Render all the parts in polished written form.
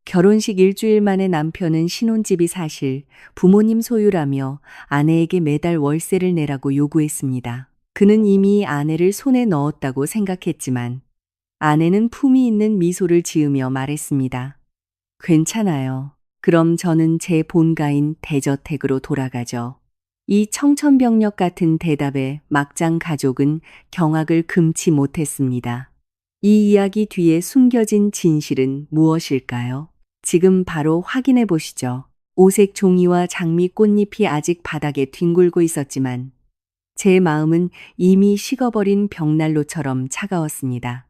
결혼식 일주일 만에 남편은 신혼집이 사실 부모님 소유라며 아내에게 매달 월세를 내라고 요구했습니다. 그는 이미 아내를 손에 넣었다고 생각했지만 아내는 품위 있는 미소를 지으며 말했습니다. 괜찮아요. 그럼 저는 제 본가인 대저택으로 돌아가죠. 이 청천벽력 같은 대답에 막장 가족은 경악을 금치 못했습니다. 이 이야기 뒤에 숨겨진 진실은 무엇일까요? 지금 바로 확인해 보시죠. 오색 종이와 장미 꽃잎이 아직 바닥에 뒹굴고 있었지만 제 마음은 이미 식어버린 벽난로처럼 차가웠습니다.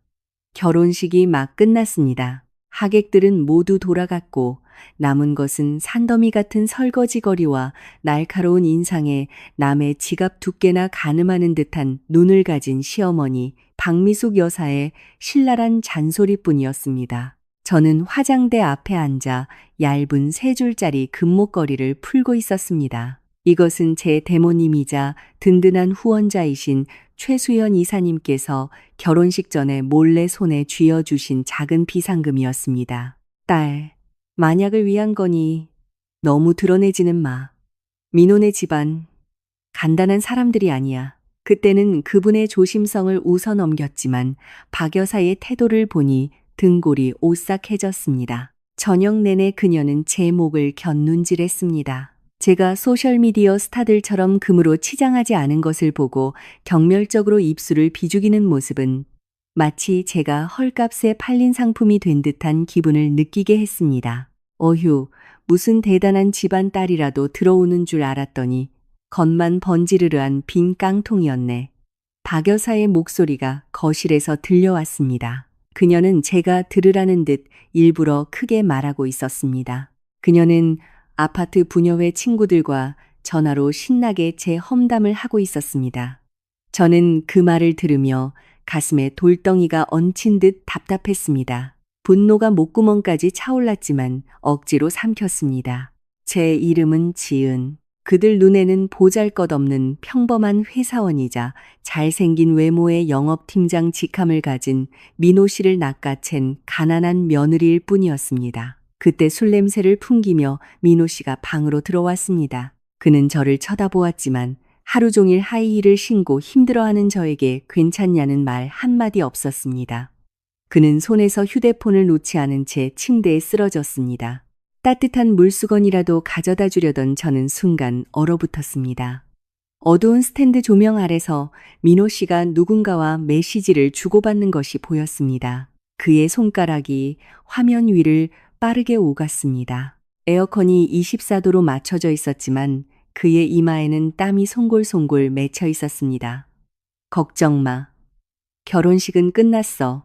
결혼식이 막 끝났습니다. 하객들은 모두 돌아갔고 남은 것은 산더미 같은 설거지 거리와 날카로운 인상에 남의 지갑 두께나 가늠하는 듯한 눈을 가진 시어머니 박미숙 여사의 신랄한 잔소리뿐이었습니다. 저는 화장대 앞에 앉아 얇은 세 줄짜리 금목걸이를 풀고 있었습니다. 이것은 제 대모님이자 든든한 후원자이신 최수연 이사님께서 결혼식 전에 몰래 손에 쥐어주신 작은 비상금이었습니다. 딸, 만약을 위한 거니 너무 드러내지는 마. 민호네 집안 간단한 사람들이 아니야. 그때는 그분의 조심성을 웃어넘겼지만 박 여사의 태도를 보니 등골이 오싹해졌습니다. 저녁 내내 그녀는 제 목을 곁눈질했습니다. 제가 소셜미디어 스타들처럼 금으로 치장하지 않은 것을 보고 경멸적으로 입술을 비죽이는 모습은 마치 제가 헐값에 팔린 상품이 된 듯한 기분을 느끼게 했습니다. 어휴, 무슨 대단한 집안 딸이라도 들어오는 줄 알았더니 겉만 번지르르한 빈 깡통이었네. 박 여사의 목소리가 거실에서 들려왔습니다. 그녀는 제가 들으라는 듯 일부러 크게 말하고 있었습니다. 그녀는 아파트 부녀회 친구들과 전화로 신나게 제 험담을 하고 있었습니다. 저는 그 말을 들으며 가슴에 돌덩이가 얹힌 듯 답답했습니다. 분노가 목구멍까지 차올랐지만 억지로 삼켰습니다. 제 이름은 지은. 그들 눈에는 보잘것없는 평범한 회사원이자 잘생긴 외모의 영업팀장 직함을 가진 민호 씨를 낚아챈 가난한 며느리일 뿐이었습니다. 그때 술 냄새를 풍기며 민호 씨가 방으로 들어왔습니다. 그는 저를 쳐다보았지만 하루 종일 하이힐을 신고 힘들어하는 저에게 괜찮냐는 말 한마디 없었습니다. 그는 손에서 휴대폰을 놓지 않은 채 침대에 쓰러졌습니다. 따뜻한 물수건이라도 가져다 주려던 저는 순간 얼어붙었습니다. 어두운 스탠드 조명 아래서 민호 씨가 누군가와 메시지를 주고받는 것이 보였습니다. 그의 손가락이 화면 위를 빠르게 오갔습니다. 에어컨이 24도로 맞춰져 있었지만 그의 이마에는 땀이 송골송골 맺혀 있었습니다. 걱정 마. 결혼식은 끝났어.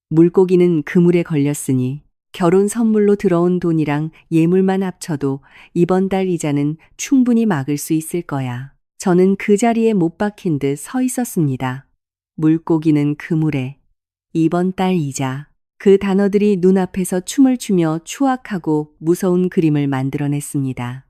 물고기는 그물에 걸렸으니 결혼 선물로 들어온 돈이랑 예물만 합쳐도 이번 달 이자는 충분히 막을 수 있을 거야. 저는 그 자리에 못 박힌 듯 서 있었습니다. 물고기는 그물에, 이번 달 이자. 그 단어들이 눈앞에서 춤을 추며 추악하고 무서운 그림을 만들어냈습니다.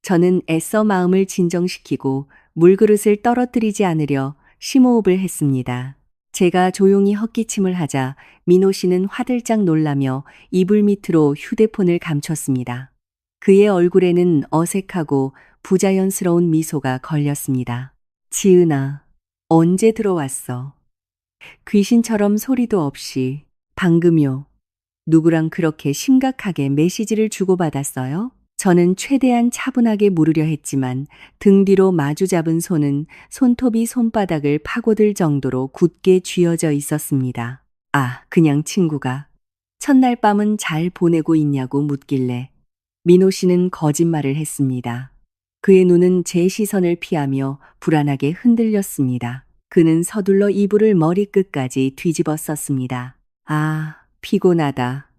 저는 애써 마음을 진정시키고 물그릇을 떨어뜨리지 않으려 심호흡을 했습니다. 제가 조용히 헛기침을 하자 민호 씨는 화들짝 놀라며 이불 밑으로 휴대폰을 감췄습니다. 그의 얼굴에는 어색하고 부자연스러운 미소가 걸렸습니다. 지은아, 언제 들어왔어? 귀신처럼 소리도 없이 방금요. 누구랑 그렇게 심각하게 메시지를 주고받았어요? 저는 최대한 차분하게 물으려 했지만 등 뒤로 마주 잡은 손은 손톱이 손바닥을 파고들 정도로 굳게 쥐어져 있었습니다. 아, 그냥 친구가. 첫날 밤은 잘 보내고 있냐고 묻길래 민호 씨는 거짓말을 했습니다. 그의 눈은 제 시선을 피하며 불안하게 흔들렸습니다. 그는 서둘러 이불을 머리끝까지 뒤집어 썼습니다. 아, 피곤하다.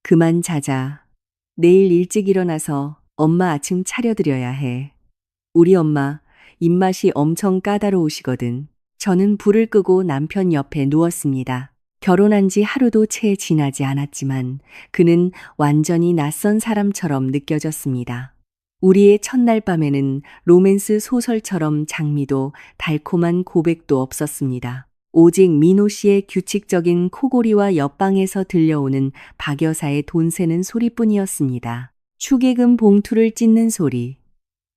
그만 자자. 내일 일찍 일어나서 엄마 아침 차려드려야 해. 우리 엄마 입맛이 엄청 까다로우시거든. 저는 불을 끄고 남편 옆에 누웠습니다. 결혼한 지 하루도 채 지나지 않았지만 그는 완전히 낯선 사람처럼 느껴졌습니다. 우리의 첫날 밤에는 로맨스 소설처럼 장미도 달콤한 고백도 없었습니다. 오직 민호 씨의 규칙적인 코골이와 옆방에서 들려오는 박 여사의 돈 세는 소리뿐이었습니다. 축의금 봉투를 찢는 소리,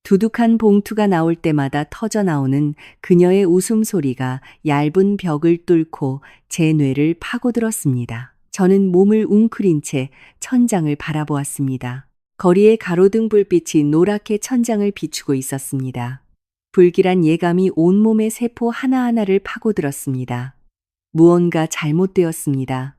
두둑한 봉투가 나올 때마다 터져 나오는 그녀의 웃음소리가 얇은 벽을 뚫고 제 뇌를 파고들었습니다. 저는 몸을 웅크린 채 천장을 바라보았습니다. 거리의 가로등 불빛이 노랗게 천장을 비추고 있었습니다. 불길한 예감이 온몸의 세포 하나하나를 파고들었습니다. 무언가 잘못되었습니다.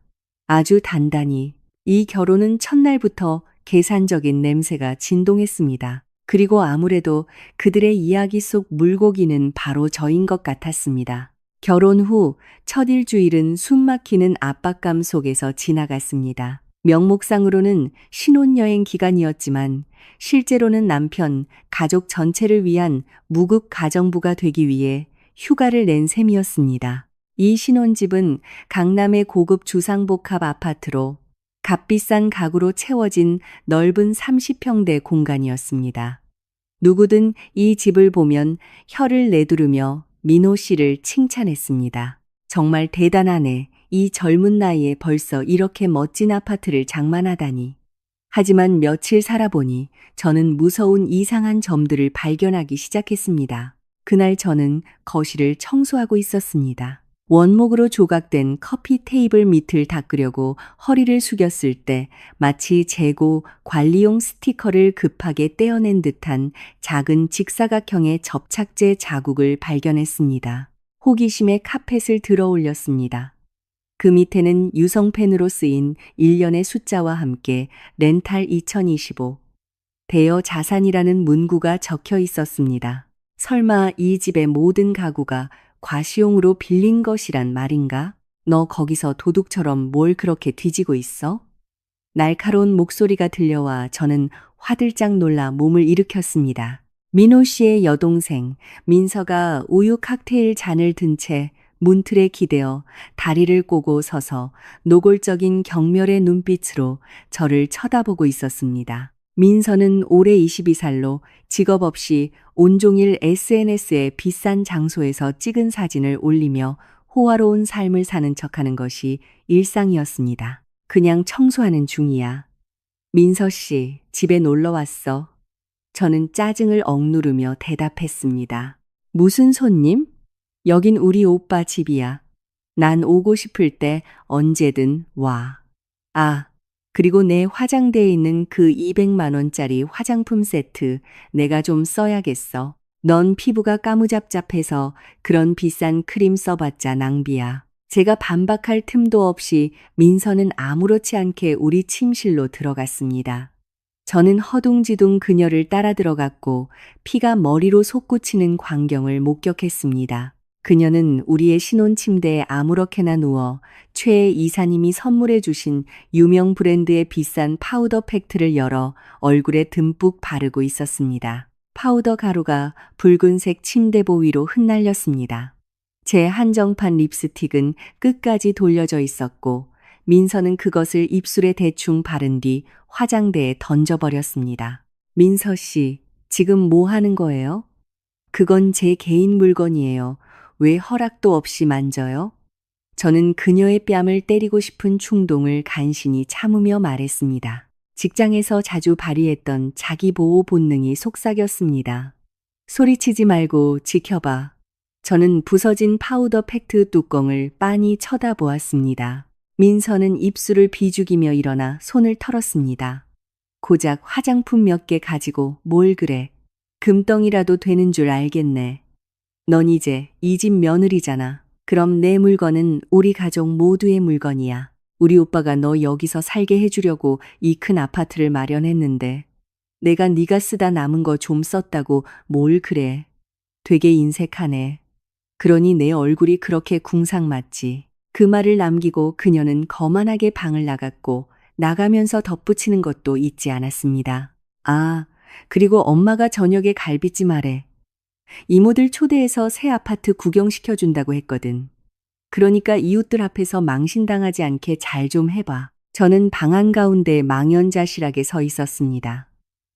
아주 단단히. 이 결혼은 첫날부터 계산적인 냄새가 진동했습니다. 그리고 아무래도 그들의 이야기 속 물고기는 바로 저인 것 같았습니다. 결혼 후 첫 일주일은 숨막히는 압박감 속에서 지나갔습니다. 명목상으로는 신혼여행 기간이었지만 실제로는 남편, 가족 전체를 위한 무급 가정부가 되기 위해 휴가를 낸 셈이었습니다. 이 신혼집은 강남의 고급 주상복합 아파트로 값비싼 가구로 채워진 넓은 30평대 공간이었습니다. 누구든 이 집을 보면 혀를 내두르며 민호 씨를 칭찬했습니다. 정말 대단하네. 이 젊은 나이에 벌써 이렇게 멋진 아파트를 장만하다니. 하지만 며칠 살아보니 저는 무서운 이상한 점들을 발견하기 시작했습니다. 그날 저는 거실을 청소하고 있었습니다. 원목으로 조각된 커피 테이블 밑을 닦으려고 허리를 숙였을 때 마치 재고 관리용 스티커를 급하게 떼어낸 듯한 작은 직사각형의 접착제 자국을 발견했습니다. 호기심에 카펫을 들어 올렸습니다. 그 밑에는 유성펜으로 쓰인 일련의 숫자와 함께 렌탈 2025, 대여 자산이라는 문구가 적혀 있었습니다. 설마 이 집의 모든 가구가 과시용으로 빌린 것이란 말인가? 너 거기서 도둑처럼 뭘 그렇게 뒤지고 있어? 날카로운 목소리가 들려와 저는 화들짝 놀라 몸을 일으켰습니다. 민호 씨의 여동생 민서가 우유 칵테일 잔을 든 채 문틀에 기대어 다리를 꼬고 서서 노골적인 경멸의 눈빛으로 저를 쳐다보고 있었습니다. 민서는 올해 22살로 직업 없이 온종일 SNS에 비싼 장소에서 찍은 사진을 올리며 호화로운 삶을 사는 척하는 것이 일상이었습니다. 그냥 청소하는 중이야. 민서 씨, 집에 놀러 왔어. 저는 짜증을 억누르며 대답했습니다. 무슨 손님? 여긴 우리 오빠 집이야. 난 오고 싶을 때 언제든 와. 아, 그리고 내 화장대에 있는 그 200만 원짜리 화장품 세트 내가 좀 써야겠어. 넌 피부가 까무잡잡해서 그런 비싼 크림 써봤자 낭비야. 제가 반박할 틈도 없이 민서는 아무렇지 않게 우리 침실로 들어갔습니다. 저는 허둥지둥 그녀를 따라 들어갔고 피가 머리로 솟구치는 광경을 목격했습니다. 그녀는 우리의 신혼 침대에 아무렇게나 누워 최 이사님이 선물해 주신 유명 브랜드의 비싼 파우더 팩트를 열어 얼굴에 듬뿍 바르고 있었습니다. 파우더 가루가 붉은색 침대보 위로 흩날렸습니다. 제 한정판 립스틱은 끝까지 돌려져 있었고 민서는 그것을 입술에 대충 바른 뒤 화장대에 던져버렸습니다. 민서 씨, 지금 뭐 하는 거예요? 그건 제 개인 물건이에요. 왜 허락도 없이 만져요? 저는 그녀의 뺨을 때리고 싶은 충동을 간신히 참으며 말했습니다. 직장에서 자주 발휘했던 자기 보호 본능이 속삭였습니다. 소리치지 말고 지켜봐. 저는 부서진 파우더 팩트 뚜껑을 빤히 쳐다보았습니다. 민서는 입술을 비죽이며 일어나 손을 털었습니다. 고작 화장품 몇 개 가지고 뭘 그래. 금덩이라도 되는 줄 알겠네. 넌 이제 이 집 며느리잖아. 그럼 내 물건은 우리 가족 모두의 물건이야. 우리 오빠가 너 여기서 살게 해주려고 이 큰 아파트를 마련했는데 내가 네가 쓰다 남은 거 좀 썼다고 뭘 그래. 되게 인색하네. 그러니 내 얼굴이 그렇게 궁상맞지. 그 말을 남기고 그녀는 거만하게 방을 나갔고 나가면서 덧붙이는 것도 잊지 않았습니다. 아, 그리고 엄마가 저녁에 갈비찜 하래. 이모들 초대해서 새 아파트 구경시켜준다고 했거든. 그러니까 이웃들 앞에서 망신당하지 않게 잘 좀 해봐. 저는 방 한가운데 망연자실하게 서 있었습니다.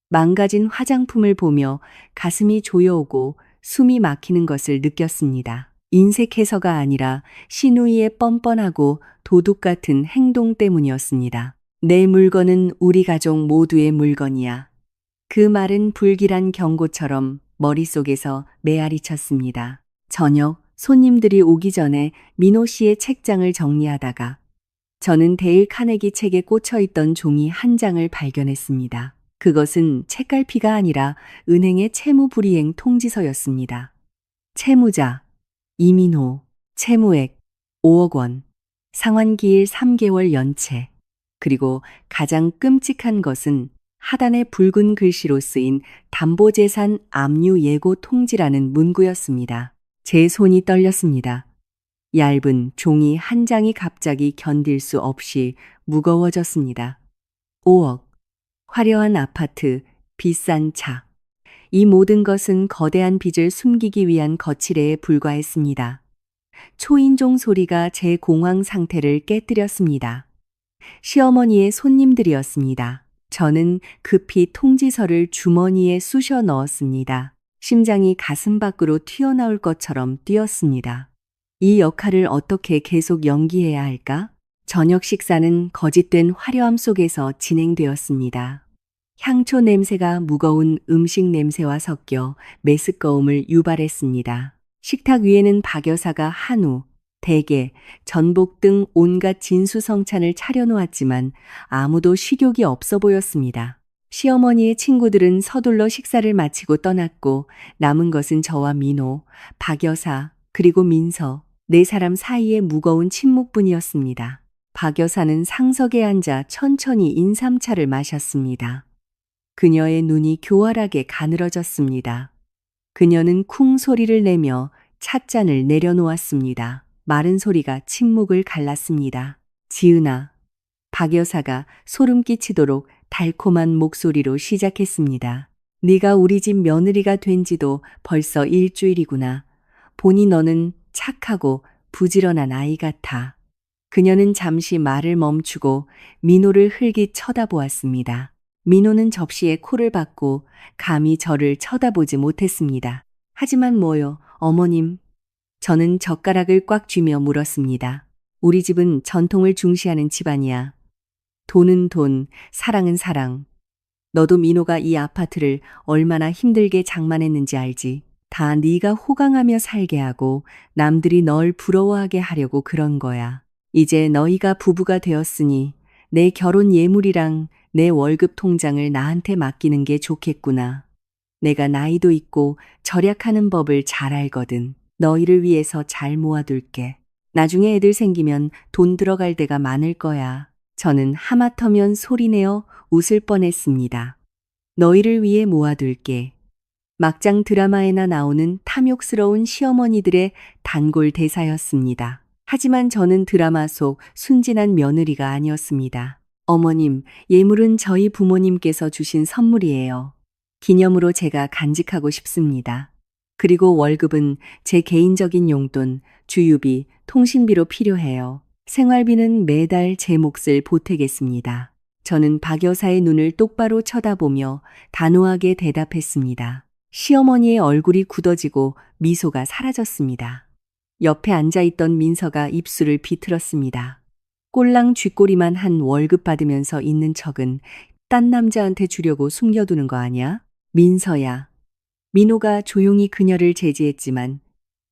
망가진 화장품을 보며 가슴이 조여오고 숨이 막히는 것을 느꼈습니다. 인색해서가 아니라 시누이의 뻔뻔하고 도둑 같은 행동 때문이었습니다. 내 물건은 우리 가족 모두의 물건이야. 그 말은 불길한 경고처럼 머릿속에서 메아리 쳤습니다. 저녁 손님들이 오기 전에 민호 씨의 책장을 정리하다가 저는 데일 카네기 책에 꽂혀 있던 종이 한 장을 발견했습니다. 그것은 책갈피가 아니라 은행의 채무불이행 통지서였습니다. 채무자 이민호, 채무액 5억 원, 상환기일 3개월 연체. 그리고 가장 끔찍한 것은 하단에 붉은 글씨로 쓰인 담보재산 압류 예고 통지라는 문구였습니다. 제 손이 떨렸습니다. 얇은 종이 한 장이 갑자기 견딜 수 없이 무거워졌습니다. 5억, 화려한 아파트, 비싼 차. 이 모든 것은 거대한 빚을 숨기기 위한 거칠애에 불과했습니다. 초인종 소리가 제 공황 상태를 깨뜨렸습니다. 시어머니의 손님들이었습니다. 저는 급히 통지서를 주머니에 쑤셔 넣었습니다. 심장이 가슴 밖으로 튀어나올 것처럼 뛰었습니다. 이 역할을 어떻게 계속 연기해야 할까? 저녁 식사는 거짓된 화려함 속에서 진행되었습니다. 향초 냄새가 무거운 음식 냄새와 섞여 메스꺼움을 유발했습니다. 식탁 위에는 박 여사가 한우, 대게, 전복 등 온갖 진수성찬을 차려놓았지만 아무도 식욕이 없어 보였습니다. 시어머니의 친구들은 서둘러 식사를 마치고 떠났고 남은 것은 저와 민호, 박 여사, 그리고 민서, 네 사람 사이의 무거운 침묵뿐이었습니다. 박 여사는 상석에 앉아 천천히 인삼차를 마셨습니다. 그녀의 눈이 교활하게 가늘어졌습니다. 그녀는 쿵 소리를 내며 찻잔을 내려놓았습니다. 마른 소리가 침묵을 갈랐습니다. 지은아, 박 여사가 소름 끼치도록 달콤한 목소리로 시작했습니다. 네가 우리 집 며느리가 된 지도 벌써 일주일이구나. 보니 너는 착하고 부지런한 아이 같아. 그녀는 잠시 말을 멈추고 민호를 흘깃 쳐다보았습니다. 민호는 접시에 코를 박고 감히 저를 쳐다보지 못했습니다. 하지만 뭐요, 어머님? 저는 젓가락을 꽉 쥐며 물었습니다. 우리 집은 전통을 중시하는 집안이야. 돈은 돈, 사랑은 사랑. 너도 민호가 이 아파트를 얼마나 힘들게 장만했는지 알지? 다 네가 호강하며 살게 하고 남들이 널 부러워하게 하려고 그런 거야. 이제 너희가 부부가 되었으니 내 결혼 예물이랑 내 월급 통장을 나한테 맡기는 게 좋겠구나. 내가 나이도 있고 절약하는 법을 잘 알거든. 너희를 위해서 잘 모아둘게. 나중에 애들 생기면 돈 들어갈 데가 많을 거야. 저는 하마터면 소리내어 웃을 뻔했습니다. 너희를 위해 모아둘게. 막장 드라마에나 나오는 탐욕스러운 시어머니들의 단골 대사였습니다. 하지만 저는 드라마 속 순진한 며느리가 아니었습니다. 어머님, 예물은 저희 부모님께서 주신 선물이에요. 기념으로 제가 간직하고 싶습니다. 그리고 월급은 제 개인적인 용돈, 주유비, 통신비로 필요해요. 생활비는 매달 제 몫을 보태겠습니다. 저는 박 여사의 눈을 똑바로 쳐다보며 단호하게 대답했습니다. 시어머니의 얼굴이 굳어지고 미소가 사라졌습니다. 옆에 앉아있던 민서가 입술을 비틀었습니다. 꼴랑 쥐꼬리만 한 월급 받으면서 있는 척은 딴 남자한테 주려고 숨겨두는 거 아니야? 민서야. 민호가 조용히 그녀를 제지했지만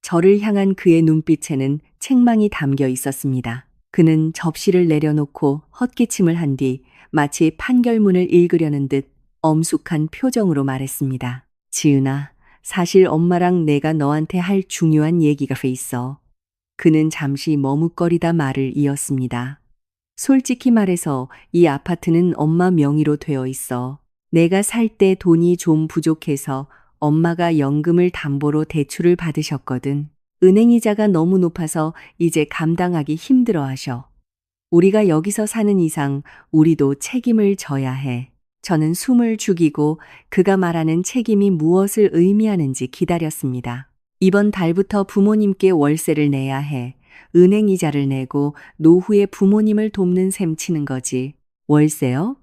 저를 향한 그의 눈빛에는 책망이 담겨 있었습니다. 그는 접시를 내려놓고 헛기침을 한 뒤 마치 판결문을 읽으려는 듯 엄숙한 표정으로 말했습니다. 지은아, 사실 엄마랑 내가 너한테 할 중요한 얘기가 있어. 그는 잠시 머뭇거리다 말을 이었습니다. 솔직히 말해서 이 아파트는 엄마 명의로 되어 있어. 내가 살 때 돈이 좀 부족해서 엄마가 연금을 담보로 대출을 받으셨거든. 은행 이자가 너무 높아서 이제 감당하기 힘들어 하셔. 우리가 여기서 사는 이상 우리도 책임을 져야 해. 저는 숨을 죽이고 그가 말하는 책임이 무엇을 의미하는지 기다렸습니다. 이번 달부터 부모님께 월세를 내야 해. 은행 이자를 내고 노후에 부모님을 돕는 셈 치는 거지. 월세요?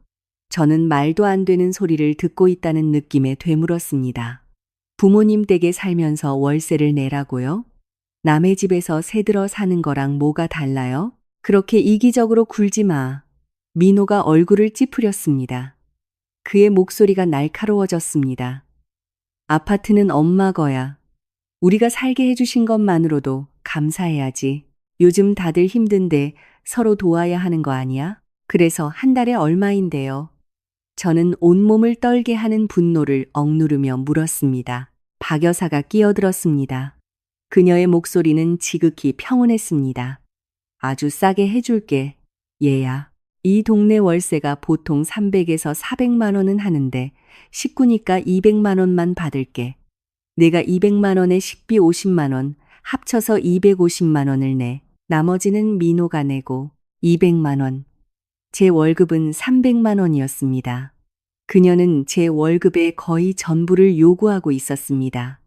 저는 말도 안 되는 소리를 듣고 있다는 느낌에 되물었습니다. 부모님 댁에 살면서 월세를 내라고요? 남의 집에서 새들어 사는 거랑 뭐가 달라요? 그렇게 이기적으로 굴지 마. 민호가 얼굴을 찌푸렸습니다. 그의 목소리가 날카로워졌습니다. 아파트는 엄마 거야. 우리가 살게 해주신 것만으로도 감사해야지. 요즘 다들 힘든데 서로 도와야 하는 거 아니야? 그래서 한 달에 얼마인데요? 저는 온몸을 떨게 하는 분노를 억누르며 물었습니다. 박 여사가 끼어들었습니다. 그녀의 목소리는 지극히 평온했습니다. 아주 싸게 해줄게. 얘야. 이 동네 월세가 보통 300에서 400만 원은 하는데 식구니까 200만 원만 받을게. 내가 200만 원에 식비 50만 원, 합쳐서 250만 원을 내. 나머지는 민호가 내고 200만 원. 제 월급은 300만 원이었습니다. 그녀는 제 월급의 거의 전부를 요구하고 있었습니다.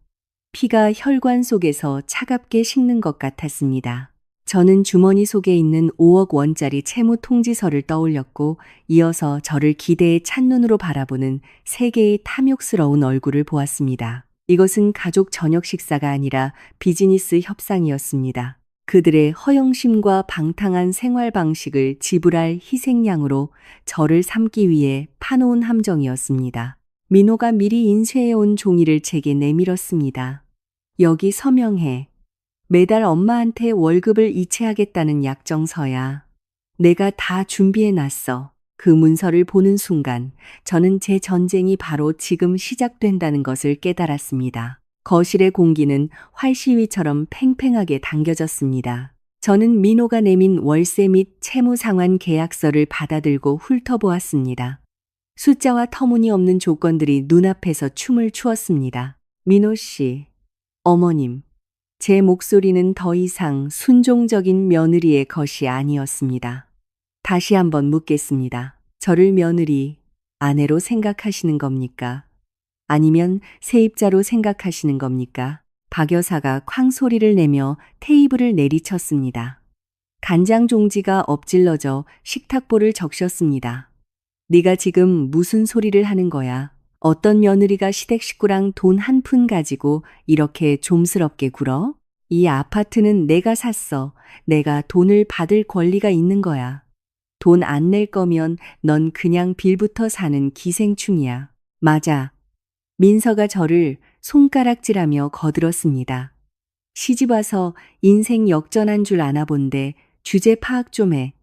피가 혈관 속에서 차갑게 식는 것 같았습니다. 저는 주머니 속에 있는 5억 원짜리 채무 통지서를 떠올렸고 이어서 저를 기대에 찬 눈으로 바라보는 세 개의 탐욕스러운 얼굴을 보았습니다. 이것은 가족 저녁 식사가 아니라 비즈니스 협상이었습니다. 그들의 허영심과 방탕한 생활 방식을 지불할 희생양으로 저를 삼기 위해 파놓은 함정이었습니다. 민호가 미리 인쇄해온 종이를 제게 내밀었습니다. 여기 서명해. 매달 엄마한테 월급을 이체하겠다는 약정서야. 내가 다 준비해놨어. 그 문서를 보는 순간 저는 제 전쟁이 바로 지금 시작된다는 것을 깨달았습니다. 거실의 공기는 활시위처럼 팽팽하게 당겨졌습니다. 저는 민호가 내민 월세 및 채무 상환 계약서를 받아들고 훑어보았습니다. 숫자와 터무니없는 조건들이 눈앞에서 춤을 추었습니다. 민호 씨, 어머님. 제 목소리는 더 이상 순종적인 며느리의 것이 아니었습니다. 다시 한번 묻겠습니다. 저를 며느리, 아내로 생각하시는 겁니까? 아니면 세입자로 생각하시는 겁니까? 박 여사가 쾅 소리를 내며 테이블을 내리쳤습니다. 간장 종지가 엎질러져 식탁보를 적셨습니다. 네가 지금 무슨 소리를 하는 거야? 어떤 며느리가 시댁 식구랑 돈 한 푼 가지고 이렇게 좀스럽게 굴어? 이 아파트는 내가 샀어. 내가 돈을 받을 권리가 있는 거야. 돈 안 낼 거면 넌 그냥 빌부터 사는 기생충이야. 맞아. 민서가 저를 손가락질하며 거들었습니다. 시집 와서 인생 역전한 줄 아나 본데 주제 파악 좀 해.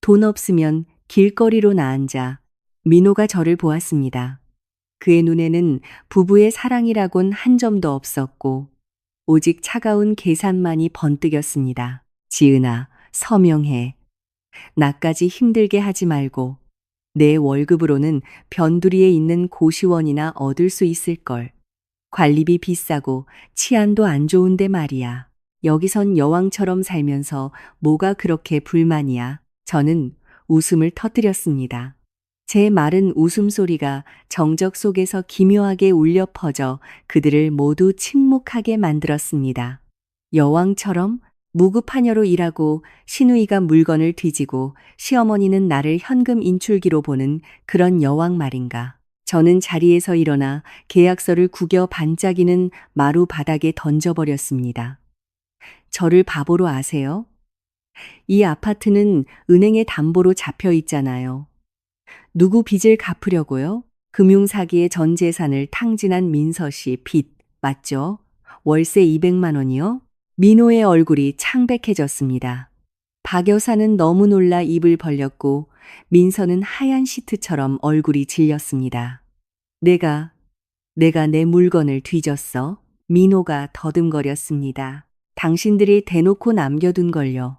돈 없으면 길거리로 나앉아. 민호가 저를 보았습니다. 그의 눈에는 부부의 사랑이라곤 한 점도 없었고 오직 차가운 계산만이 번뜩였습니다. 지은아, 서명해. 나까지 힘들게 하지 말고 내 월급으로는 변두리에 있는 고시원이나 얻을 수 있을걸. 관리비 비싸고 치안도 안 좋은데 말이야. 여기선 여왕처럼 살면서 뭐가 그렇게 불만이야. 저는 웃음을 터뜨렸습니다. 제 마른 웃음소리가 정적 속에서 기묘하게 울려 퍼져 그들을 모두 침묵하게 만들었습니다. 여왕처럼 무급하녀로 일하고 시누이가 물건을 뒤지고 시어머니는 나를 현금 인출기로 보는 그런 여왕 말인가. 저는 자리에서 일어나 계약서를 구겨 반짝이는 마루 바닥에 던져버렸습니다. 저를 바보로 아세요? 이 아파트는 은행에 담보로 잡혀 있잖아요. 누구 빚을 갚으려고요? 금융사기의 전 재산을 탕진한 민서 씨 빚, 맞죠? 월세 200만 원이요? 민호의 얼굴이 창백해졌습니다. 박 여사는 너무 놀라 입을 벌렸고 민서는 하얀 시트처럼 얼굴이 질렸습니다. 내가 내 물건을 뒤졌어? 민호가 더듬거렸습니다. 당신들이 대놓고 남겨둔 걸요.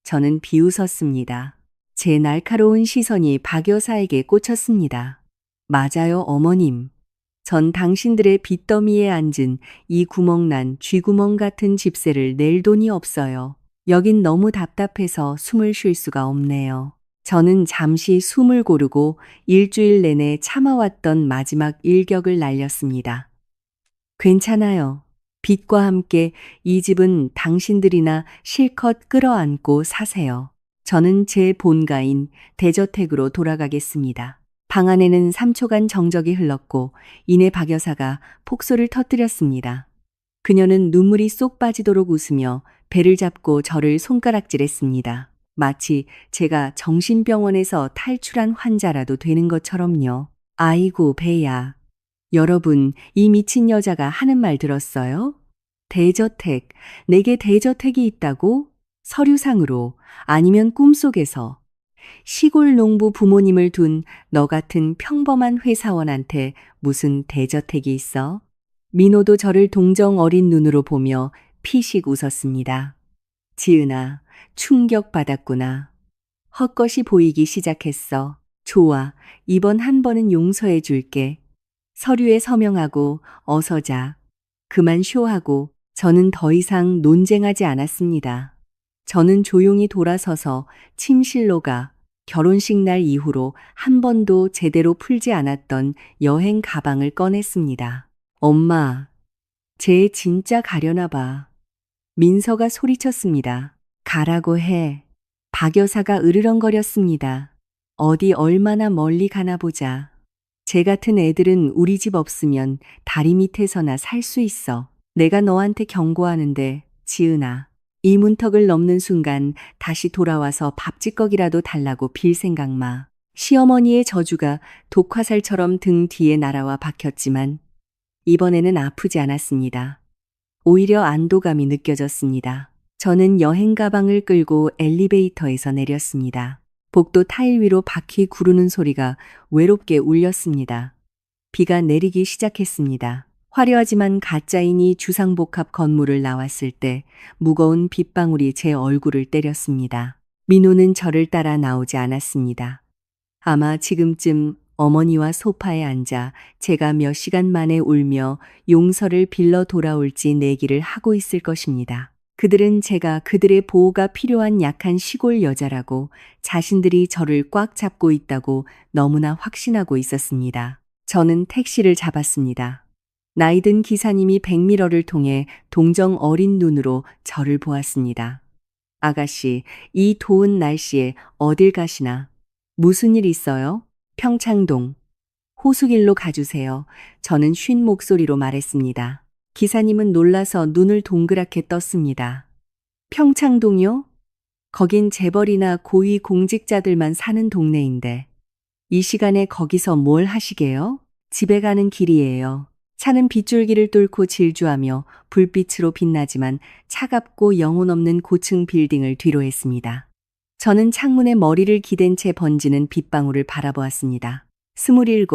저는 비웃었습니다. 제 날카로운 시선이 박 여사에게 꽂혔습니다. 맞아요, 어머님. 전 당신들의 빚더미에 앉은 이 구멍난 쥐구멍 같은 집세를 낼 돈이 없어요. 여긴 너무 답답해서 숨을 쉴 수가 없네요. 저는 잠시 숨을 고르고 일주일 내내 참아왔던 마지막 일격을 날렸습니다. 괜찮아요. 빚과 함께 이 집은 당신들이나 실컷 끌어안고 사세요. 저는 제 본가인 대저택으로 돌아가겠습니다. 방 안에는 3초간 정적이 흘렀고 이내 박 여사가 폭소를 터뜨렸습니다. 그녀는 눈물이 쏙 빠지도록 웃으며 배를 잡고 저를 손가락질했습니다. 마치 제가 정신병원에서 탈출한 환자라도 되는 것처럼요. 아이고, 배야. 여러분, 이 미친 여자가 하는 말 들었어요? 대저택, 내게 대저택이 있다고? 서류상으로, 아니면 꿈속에서. 시골 농부 부모님을 둔 너 같은 평범한 회사원한테 무슨 대저택이 있어? 민호도 저를 동정 어린 눈으로 보며 피식 웃었습니다. 지은아, 충격받았구나. 헛것이 보이기 시작했어. 좋아, 이번 한 번은 용서해 줄게. 서류에 서명하고 어서 자. 그만 쇼하고 저는 더 이상 논쟁하지 않았습니다. 저는 조용히 돌아서서 침실로 가 결혼식 날 이후로 한 번도 제대로 풀지 않았던 여행 가방을 꺼냈습니다. 엄마, 쟤 진짜 가려나 봐. 민서가 소리쳤습니다. 가라고 해. 박 여사가 으르렁거렸습니다. 어디 얼마나 멀리 가나 보자. 쟤 같은 애들은 우리 집 없으면 다리 밑에서나 살 수 있어. 내가 너한테 경고하는데, 지은아. 이 문턱을 넘는 순간 다시 돌아와서 밥찌꺼기라도 달라고 빌 생각 마. 시어머니의 저주가 독화살처럼 등 뒤에 날아와 박혔지만 이번에는 아프지 않았습니다. 오히려 안도감이 느껴졌습니다. 저는 여행 가방을 끌고 엘리베이터에서 내렸습니다. 복도 타일 위로 바퀴 구르는 소리가 외롭게 울렸습니다. 비가 내리기 시작했습니다. 화려하지만 가짜이니 주상복합 건물을 나왔을 때 무거운 빗방울이 제 얼굴을 때렸습니다. 민호는 저를 따라 나오지 않았습니다. 아마 지금쯤 어머니와 소파에 앉아 제가 몇 시간 만에 울며 용서를 빌러 돌아올지 내기를 하고 있을 것입니다. 그들은 제가 그들의 보호가 필요한 약한 시골 여자라고 자신들이 저를 꽉 잡고 있다고 너무나 확신하고 있었습니다. 저는 택시를 잡았습니다. 나이든 기사님이 백미러를 통해 동정 어린 눈으로 저를 보았습니다. 아가씨, 이 더운 날씨에 어딜 가시나? 무슨 일 있어요? 평창동. 호수길로 가주세요. 저는 쉰 목소리로 말했습니다. 기사님은 놀라서 눈을 동그랗게 떴습니다. 평창동요? 거긴 재벌이나 고위 공직자들만 사는 동네인데. 이 시간에 거기서 뭘 하시게요? 집에 가는 길이에요. 차는 빗줄기를 뚫고 질주하며 불빛으로 빛나지만 차갑고 영혼 없는 고층 빌딩을 뒤로했습니다. 저는 창문에 머리를 기댄 채 번지는 빗방울을 바라보았습니다. 27,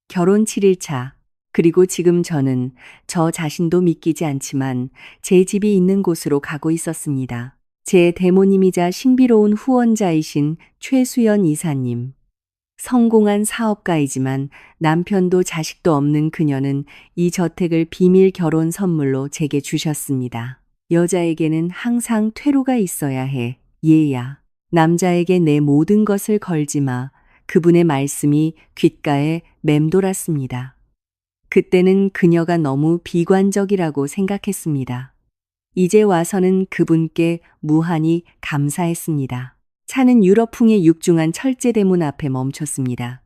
결혼 7일차. 그리고 지금 저는 저 자신도 믿기지 않지만 제 집이 있는 곳으로 가고 있었습니다. 제 대모님이자 신비로운 후원자이신 최수연 이사님. 성공한 사업가이지만 남편도 자식도 없는 그녀는 이 저택을 비밀 결혼 선물로 제게 주셨습니다. 여자에게는 항상 퇴로가 있어야 해. 얘야. 남자에게 내 모든 것을 걸지 마. 그분의 말씀이 귓가에 맴돌았습니다. 그때는 그녀가 너무 비관적이라고 생각했습니다. 이제 와서는 그분께 무한히 감사했습니다. 차는 유럽풍의 육중한 철제대문 앞에 멈췄습니다.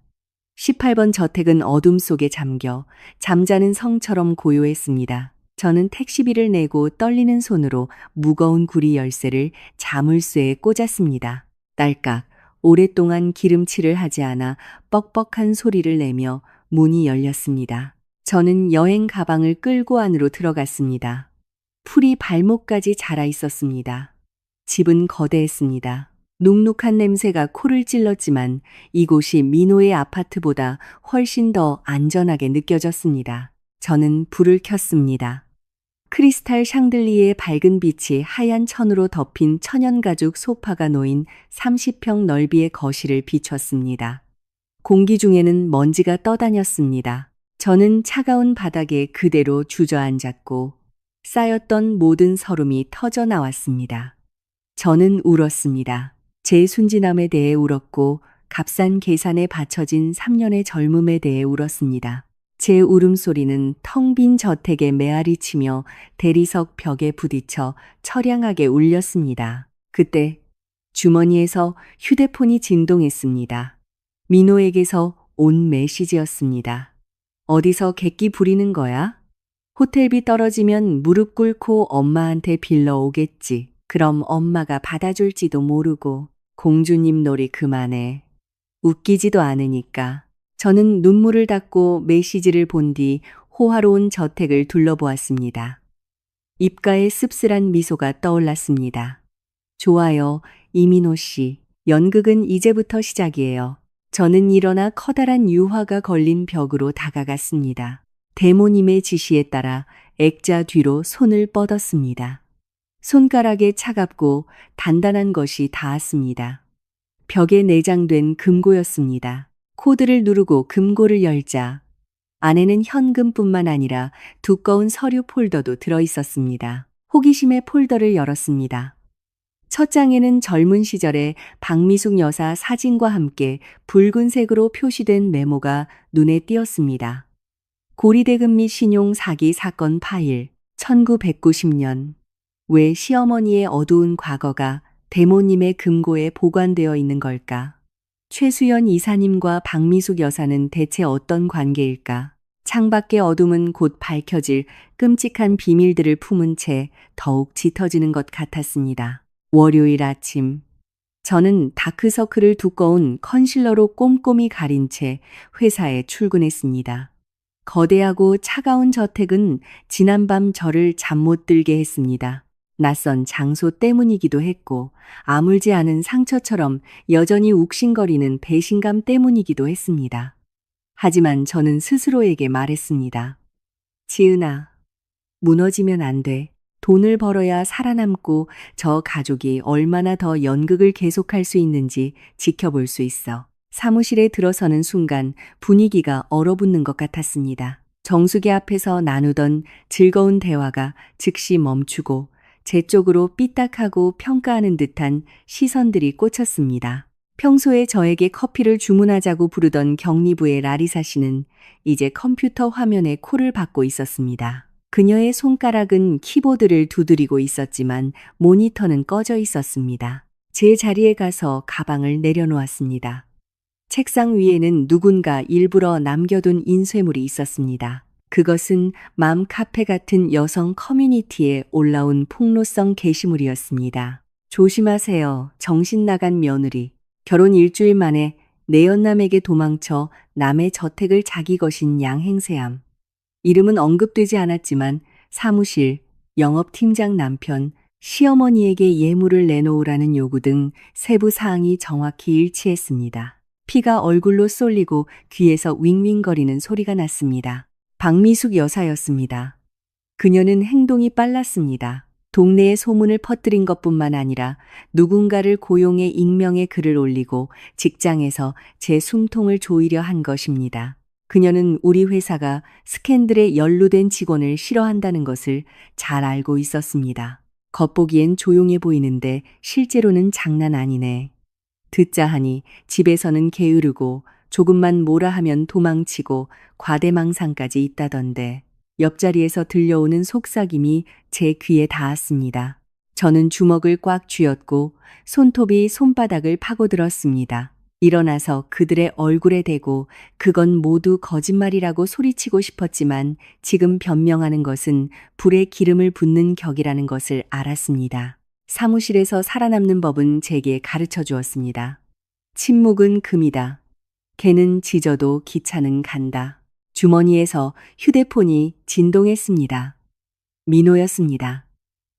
18번 저택은 어둠 속에 잠겨 잠자는 성처럼 고요했습니다. 저는 택시비를 내고 떨리는 손으로 무거운 구리 열쇠를 자물쇠에 꽂았습니다. 딸깍, 오랫동안 기름칠을 하지 않아 뻑뻑한 소리를 내며 문이 열렸습니다. 저는 여행 가방을 끌고 안으로 들어갔습니다. 풀이 발목까지 자라 있었습니다. 집은 거대했습니다. 눅눅한 냄새가 코를 찔렀지만 이곳이 민호의 아파트보다 훨씬 더 안전하게 느껴졌습니다. 저는 불을 켰습니다. 크리스탈 샹들리에의 밝은 빛이 하얀 천으로 덮인 천연가죽 소파가 놓인 30평 넓이의 거실을 비췄습니다. 공기 중에는 먼지가 떠다녔습니다. 저는 차가운 바닥에 그대로 주저앉았고 쌓였던 모든 서름이 터져 나왔습니다. 저는 울었습니다. 제 순진함에 대해 울었고 값싼 계산에 바쳐진 3년의 젊음에 대해 울었습니다. 제 울음소리는 텅 빈 저택에 메아리 치며 대리석 벽에 부딪혀 처량하게 울렸습니다. 그때 주머니에서 휴대폰이 진동했습니다. 민호에게서 온 메시지였습니다. 어디서 객기 부리는 거야? 호텔비 떨어지면 무릎 꿇고 엄마한테 빌러 오겠지. 그럼 엄마가 받아줄지도 모르고. 공주님 놀이 그만해. 웃기지도 않으니까. 저는 눈물을 닦고 메시지를 본 뒤 호화로운 저택을 둘러보았습니다. 입가에 씁쓸한 미소가 떠올랐습니다. 좋아요, 이민호 씨. 연극은 이제부터 시작이에요. 저는 일어나 커다란 유화가 걸린 벽으로 다가갔습니다. 대모님의 지시에 따라 액자 뒤로 손을 뻗었습니다. 손가락에 차갑고 단단한 것이 닿았습니다. 벽에 내장된 금고였습니다. 코드를 누르고 금고를 열자 안에는 현금뿐만 아니라 두꺼운 서류 폴더도 들어 있었습니다. 호기심에 폴더를 열었습니다. 첫 장에는 젊은 시절의 박미숙 여사 사진과 함께 붉은색으로 표시된 메모가 눈에 띄었습니다. 고리대금 및 신용 사기 사건 파일 1990년. 왜 시어머니의 어두운 과거가 대모님의 금고에 보관되어 있는 걸까? 최수연 이사님과 박미숙 여사는 대체 어떤 관계일까? 창밖의 어둠은 곧 밝혀질 끔찍한 비밀들을 품은 채 더욱 짙어지는 것 같았습니다. 월요일 아침, 저는 다크서클을 두꺼운 컨실러로 꼼꼼히 가린 채 회사에 출근했습니다. 거대하고 차가운 저택은 지난밤 저를 잠 못 들게 했습니다. 낯선 장소 때문이기도 했고 아물지 않은 상처처럼 여전히 욱신거리는 배신감 때문이기도 했습니다. 하지만 저는 스스로에게 말했습니다. 지은아, 무너지면 안 돼. 돈을 벌어야 살아남고 저 가족이 얼마나 더 연극을 계속할 수 있는지 지켜볼 수 있어. 사무실에 들어서는 순간 분위기가 얼어붙는 것 같았습니다. 정수기 앞에서 나누던 즐거운 대화가 즉시 멈추고 제 쪽으로 삐딱하고 평가하는 듯한 시선들이 꽂혔습니다. 평소에 저에게 커피를 주문하자고 부르던 격리부의 라리사 씨는 이제 컴퓨터 화면에 코를 박고 있었습니다. 그녀의 손가락은 키보드를 두드리고 있었지만 모니터는 꺼져 있었습니다. 제 자리에 가서 가방을 내려놓았습니다. 책상 위에는 누군가 일부러 남겨둔 인쇄물이 있었습니다. 그것은 맘카페 같은 여성 커뮤니티에 올라온 폭로성 게시물이었습니다. 조심하세요. 정신 나간 며느리. 결혼 일주일 만에 내연남에게 도망쳐 남의 저택을 자기 것인 양행세함. 이름은 언급되지 않았지만 사무실, 영업팀장 남편, 시어머니에게 예물을 내놓으라는 요구 등 세부 사항이 정확히 일치했습니다. 피가 얼굴로 쏠리고 귀에서 윙윙거리는 소리가 났습니다. 박미숙 여사였습니다. 그녀는 행동이 빨랐습니다. 동네에 소문을 퍼뜨린 것뿐만 아니라 누군가를 고용해 익명의 글을 올리고 직장에서 제 숨통을 조이려 한 것입니다. 그녀는 우리 회사가 스캔들에 연루된 직원을 싫어한다는 것을 잘 알고 있었습니다. 겉보기엔 조용해 보이는데 실제로는 장난 아니네. 듣자 하니 집에서는 게으르고 조금만 뭐라 하면 도망치고 과대망상까지 있다던데 옆자리에서 들려오는 속삭임이 제 귀에 닿았습니다. 저는 주먹을 꽉 쥐었고 손톱이 손바닥을 파고들었습니다. 일어나서 그들의 얼굴에 대고 그건 모두 거짓말이라고 소리치고 싶었지만 지금 변명하는 것은 불에 기름을 붓는 격이라는 것을 알았습니다. 사무실에서 살아남는 법은 제게 가르쳐 주었습니다. 침묵은 금이다. 개는 짖어도 기차는 간다. 주머니에서 휴대폰이 진동했습니다. 민호였습니다.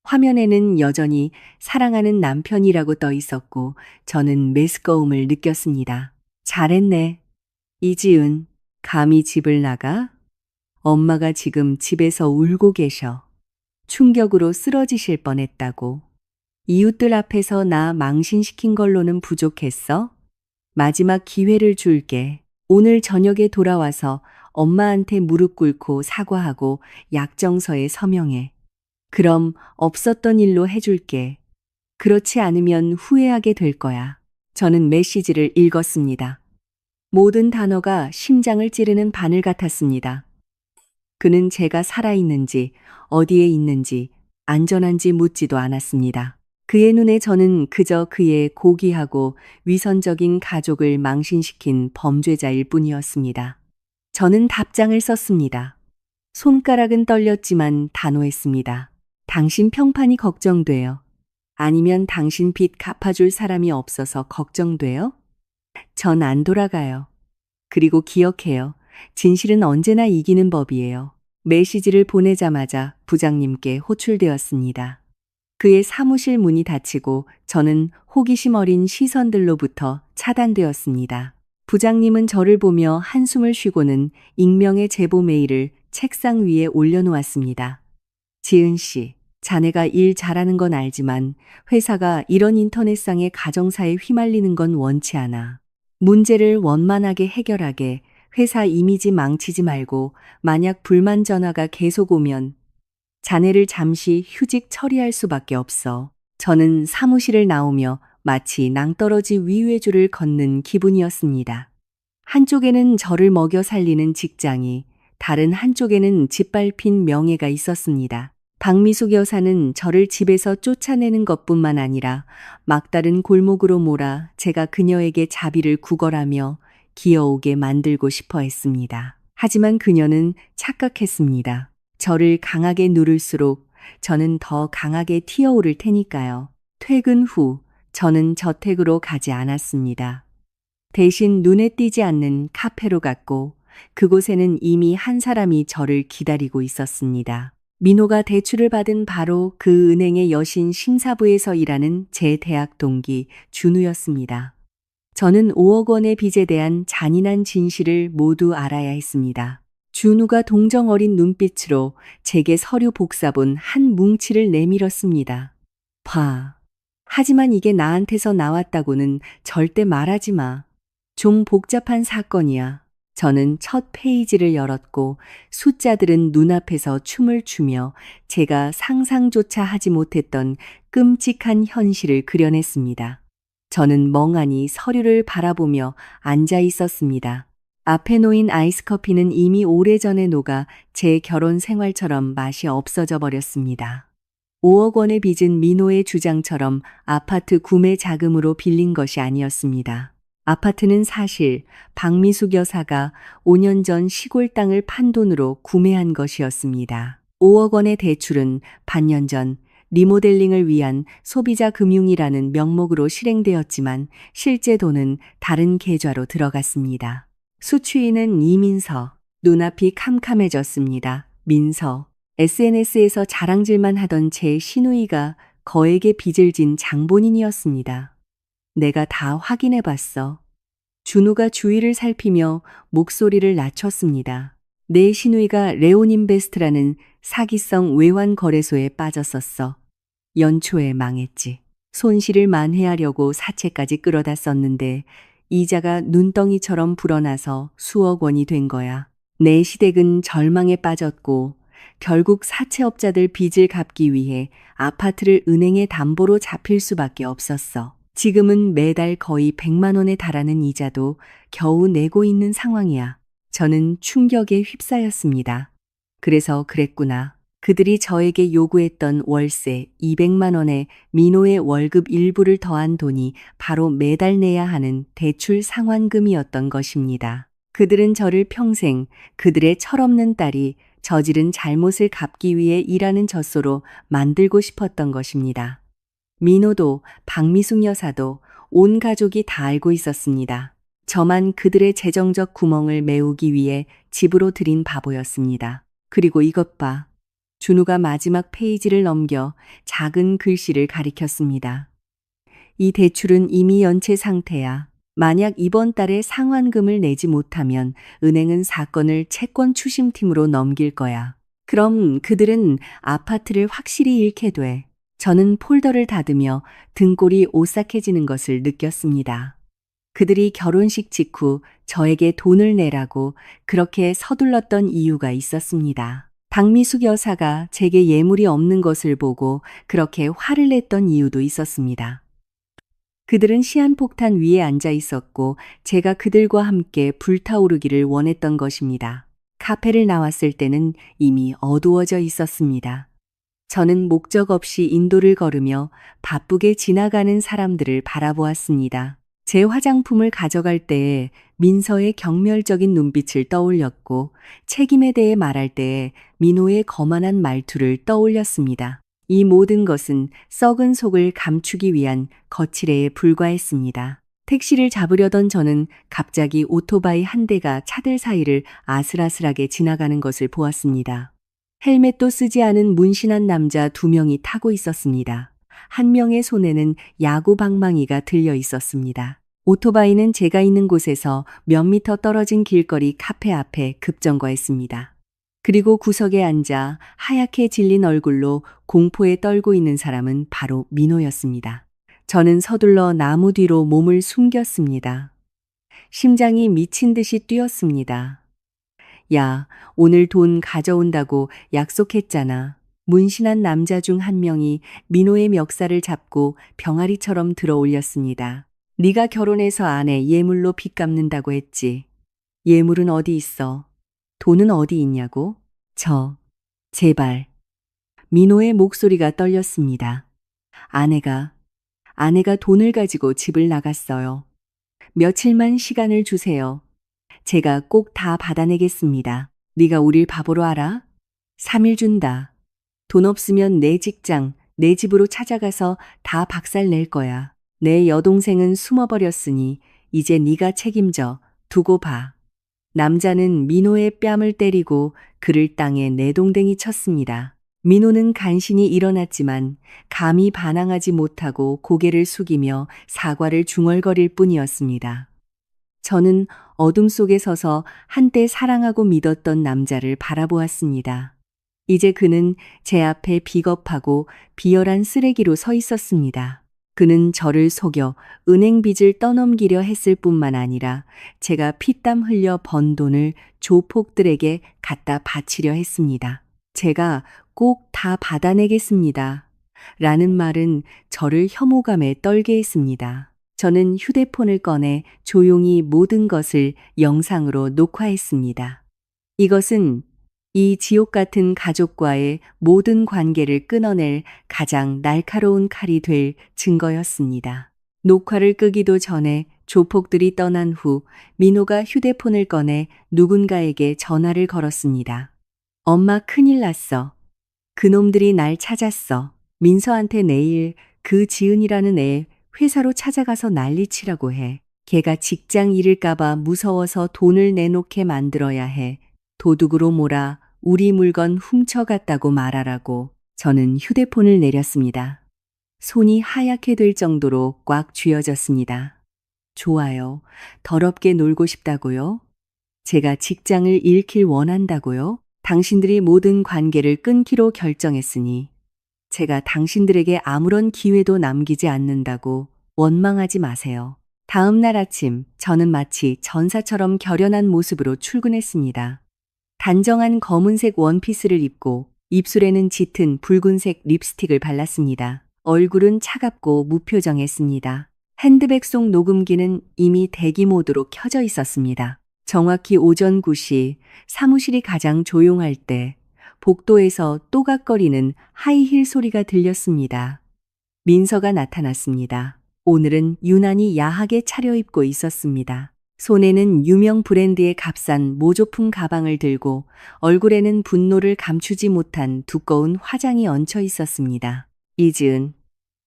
화면에는 여전히 사랑하는 남편이라고 떠 있었고 저는 메스꺼움을 느꼈습니다. 잘했네. 이지은, 감히 집을 나가? 엄마가 지금 집에서 울고 계셔. 충격으로 쓰러지실 뻔했다고. 이웃들 앞에서 나 망신시킨 걸로는 부족했어? 마지막 기회를 줄게. 오늘 저녁에 돌아와서 엄마한테 무릎 꿇고 사과하고 약정서에 서명해. 그럼 없었던 일로 해줄게. 그렇지 않으면 후회하게 될 거야. 저는 메시지를 읽었습니다. 모든 단어가 심장을 찌르는 바늘 같았습니다. 그는 제가 살아있는지, 어디에 있는지, 안전한지 묻지도 않았습니다. 그의 눈에 저는 그저 그의 고귀하고 위선적인 가족을 망신시킨 범죄자일 뿐이었습니다. 저는 답장을 썼습니다. 손가락은 떨렸지만 단호했습니다. 당신 평판이 걱정돼요. 아니면 당신 빚 갚아줄 사람이 없어서 걱정돼요? 전 안 돌아가요. 그리고 기억해요. 진실은 언제나 이기는 법이에요. 메시지를 보내자마자 부장님께 호출되었습니다. 그의 사무실 문이 닫히고 저는 호기심 어린 시선들로부터 차단되었습니다. 부장님은 저를 보며 한숨을 쉬고는 익명의 제보 메일을 책상 위에 올려놓았습니다. 지은 씨, 자네가 일 잘하는 건 알지만 회사가 이런 인터넷상의 가정사에 휘말리는 건 원치 않아. 문제를 원만하게 해결하게 회사 이미지 망치지 말고 만약 불만 전화가 계속 오면 자네를 잠시 휴직 처리할 수밖에 없어. 저는 사무실을 나오며 마치 낭떠러지 위외줄을 걷는 기분이었습니다. 한쪽에는 저를 먹여 살리는 직장이, 다른 한쪽에는 짓밟힌 명예가 있었습니다. 박미숙 여사는 저를 집에서 쫓아내는 것뿐만 아니라 막다른 골목으로 몰아 제가 그녀에게 자비를 구걸하며 기어오게 만들고 싶어 했습니다. 하지만 그녀는 착각했습니다. 저를 강하게 누를수록 저는 더 강하게 튀어오를 테니까요. 퇴근 후 저는 저택으로 가지 않았습니다. 대신 눈에 띄지 않는 카페로 갔고 그곳에는 이미 한 사람이 저를 기다리고 있었습니다. 민호가 대출을 받은 바로 그 은행의 여신 심사부에서 일하는 제 대학 동기 준우였습니다. 저는 5억 원의 빚에 대한 잔인한 진실을 모두 알아야 했습니다. 준우가 동정 어린 눈빛으로 제게 서류 복사본 한 뭉치를 내밀었습니다. 봐. 하지만 이게 나한테서 나왔다고는 절대 말하지 마. 좀 복잡한 사건이야. 저는 첫 페이지를 열었고 숫자들은 눈앞에서 춤을 추며 제가 상상조차 하지 못했던 끔찍한 현실을 그려냈습니다. 저는 멍하니 서류를 바라보며 앉아 있었습니다. 앞에 놓인 아이스커피는 이미 오래전에 녹아 제 결혼 생활처럼 맛이 없어져 버렸습니다. 5억 원의 빚은 민호의 주장처럼 아파트 구매 자금으로 빌린 것이 아니었습니다. 아파트는 사실 박미숙 여사가 5년 전 시골 땅을 판 돈으로 구매한 것이었습니다. 5억 원의 대출은 반년 전 리모델링을 위한 소비자 금융이라는 명목으로 실행되었지만 실제 돈은 다른 계좌로 들어갔습니다. 수취인은 이민서. 눈앞이 캄캄해졌습니다. 민서. SNS에서 자랑질만 하던 제 시누이가 거액의 빚을 진 장본인이었습니다. 내가 다 확인해봤어. 준우가 주위를 살피며 목소리를 낮췄습니다. 내 시누이가 레온인베스트라는 사기성 외환 거래소에 빠졌었어. 연초에 망했지. 손실을 만회하려고 사채까지 끌어다 썼는데 이자가 눈덩이처럼 불어나서 수억 원이 된 거야. 내 시댁은 절망에 빠졌고 결국 사채업자들 빚을 갚기 위해 아파트를 은행에 담보로 잡힐 수밖에 없었어. 지금은 매달 거의 100만 원에 달하는 이자도 겨우 내고 있는 상황이야. 저는 충격에 휩싸였습니다. 그래서 그랬구나. 그들이 저에게 요구했던 월세 200만 원에 민호의 월급 일부를 더한 돈이 바로 매달 내야 하는 대출 상환금이었던 것입니다. 그들은 저를 평생 그들의 철없는 딸이 저지른 잘못을 갚기 위해 일하는 젖소로 만들고 싶었던 것입니다. 민호도 박미숙 여사도 온 가족이 다 알고 있었습니다. 저만 그들의 재정적 구멍을 메우기 위해 집으로 들인 바보였습니다. 그리고 이것 봐. 준우가 마지막 페이지를 넘겨 작은 글씨를 가리켰습니다. 이 대출은 이미 연체 상태야. 만약 이번 달에 상환금을 내지 못하면 은행은 사건을 채권 추심팀으로 넘길 거야. 그럼 그들은 아파트를 확실히 잃게 돼. 저는 폴더를 닫으며 등골이 오싹해지는 것을 느꼈습니다. 그들이 결혼식 직후 저에게 돈을 내라고 그렇게 서둘렀던 이유가 있었습니다. 박미숙 여사가 제게 예물이 없는 것을 보고 그렇게 화를 냈던 이유도 있었습니다. 그들은 시한폭탄 위에 앉아 있었고 제가 그들과 함께 불타오르기를 원했던 것입니다. 카페를 나왔을 때는 이미 어두워져 있었습니다. 저는 목적 없이 인도를 걸으며 바쁘게 지나가는 사람들을 바라보았습니다. 제 화장품을 가져갈 때에 민서의 경멸적인 눈빛을 떠올렸고 책임에 대해 말할 때에 민호의 거만한 말투를 떠올렸습니다. 이 모든 것은 썩은 속을 감추기 위한 거칠애에 불과했습니다. 택시를 잡으려던 저는 갑자기 오토바이 한 대가 차들 사이를 아슬아슬하게 지나가는 것을 보았습니다. 헬멧도 쓰지 않은 문신한 남자 2명이 타고 있었습니다. 한 명의 손에는 야구 방망이가 들려 있었습니다. 오토바이는 제가 있는 곳에서 몇 미터 떨어진 길거리 카페 앞에 급정거했습니다. 그리고 구석에 앉아 하얗게 질린 얼굴로 공포에 떨고 있는 사람은 바로 민호였습니다. 저는 서둘러 나무 뒤로 몸을 숨겼습니다. 심장이 미친 듯이 뛰었습니다. 야, 오늘 돈 가져온다고 약속했잖아. 문신한 남자 중 한 명이 민호의 멱살을 잡고 병아리처럼 들어 올렸습니다. 네가 결혼해서 아내 예물로 빚 갚는다고 했지. 예물은 어디 있어? 돈은 어디 있냐고? 제발. 민호의 목소리가 떨렸습니다. 아내가 돈을 가지고 집을 나갔어요. 며칠만 시간을 주세요. 제가 꼭 다 받아내겠습니다. 네가 우릴 바보로 알아? 3일 준다. 돈 없으면 내 직장, 내 집으로 찾아가서 다 박살낼 거야. 내 여동생은 숨어버렸으니 이제 네가 책임져. 두고 봐. 남자는 민호의 뺨을 때리고 그를 땅에 내동댕이 쳤습니다. 민호는 간신히 일어났지만 감히 반항하지 못하고 고개를 숙이며 사과를 중얼거릴 뿐이었습니다. 저는 어둠 속에 서서 한때 사랑하고 믿었던 남자를 바라보았습니다. 이제 그는 제 앞에 비겁하고 비열한 쓰레기로 서 있었습니다. 그는 저를 속여 은행 빚을 떠넘기려 했을 뿐만 아니라 제가 피땀 흘려 번 돈을 조폭들에게 갖다 바치려 했습니다. 제가 꼭 다 받아내겠습니다. 라는 말은 저를 혐오감에 떨게 했습니다. 저는 휴대폰을 꺼내 조용히 모든 것을 영상으로 녹화했습니다. 이것은 이 지옥 같은 가족과의 모든 관계를 끊어낼 가장 날카로운 칼이 될 증거였습니다. 녹화를 끄기도 전에 조폭들이 떠난 후 민호가 휴대폰을 꺼내 누군가에게 전화를 걸었습니다. 엄마 큰일 났어. 그놈들이 날 찾았어. 민서한테 내일 그 지은이라는 애 회사로 찾아가서 난리치라고 해. 걔가 직장 잃을까봐 무서워서 돈을 내놓게 만들어야 해. 도둑으로 몰아 우리 물건 훔쳐갔다고 말하라고. 저는 휴대폰을 내렸습니다. 손이 하얗게 될 정도로 꽉 쥐어졌습니다. 좋아요. 더럽게 놀고 싶다고요? 제가 직장을 잃길 원한다고요? 당신들이 모든 관계를 끊기로 결정했으니 제가 당신들에게 아무런 기회도 남기지 않는다고 원망하지 마세요. 다음 날 아침 저는 마치 전사처럼 결연한 모습으로 출근했습니다. 단정한 검은색 원피스를 입고 입술에는 짙은 붉은색 립스틱을 발랐습니다. 얼굴은 차갑고 무표정했습니다. 핸드백 속 녹음기는 이미 대기 모드로 켜져 있었습니다. 정확히 오전 9시 사무실이 가장 조용할 때 복도에서 또각거리는 하이힐 소리가 들렸습니다. 민서가 나타났습니다. 오늘은 유난히 야하게 차려입고 있었습니다. 손에는 유명 브랜드의 값싼 모조품 가방을 들고 얼굴에는 분노를 감추지 못한 두꺼운 화장이 얹혀 있었습니다. 이지은,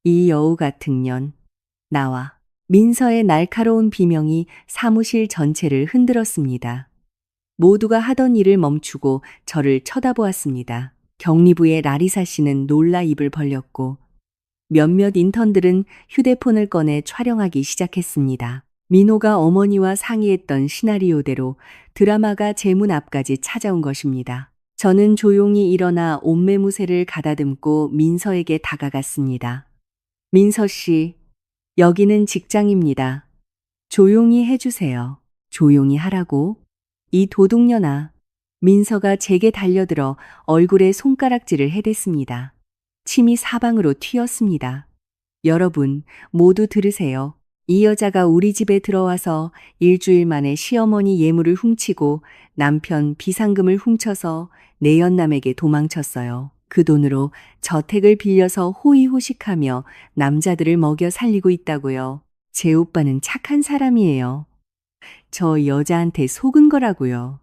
이 여우 같은 년, 나와. 민서의 날카로운 비명이 사무실 전체를 흔들었습니다. 모두가 하던 일을 멈추고 저를 쳐다보았습니다. 격리부의 라리사 씨는 놀라 입을 벌렸고 몇몇 인턴들은 휴대폰을 꺼내 촬영하기 시작했습니다. 민호가 어머니와 상의했던 시나리오대로 드라마가 제 문 앞까지 찾아온 것입니다. 저는 조용히 일어나 옷매무새를 가다듬고 민서에게 다가갔습니다. 민서 씨, 여기는 직장입니다. 조용히 해주세요. 조용히 하라고. 이 도둑년아. 민서가 제게 달려들어 얼굴에 손가락질을 해댔습니다. 침이 사방으로 튀었습니다. 여러분, 모두 들으세요. 이 여자가 우리 집에 들어와서 일주일 만에 시어머니 예물을 훔치고 남편 비상금을 훔쳐서 내연남에게 도망쳤어요. 그 돈으로 저택을 빌려서 호의호식하며 남자들을 먹여 살리고 있다고요. 제 오빠는 착한 사람이에요. 저 여자한테 속은 거라고요.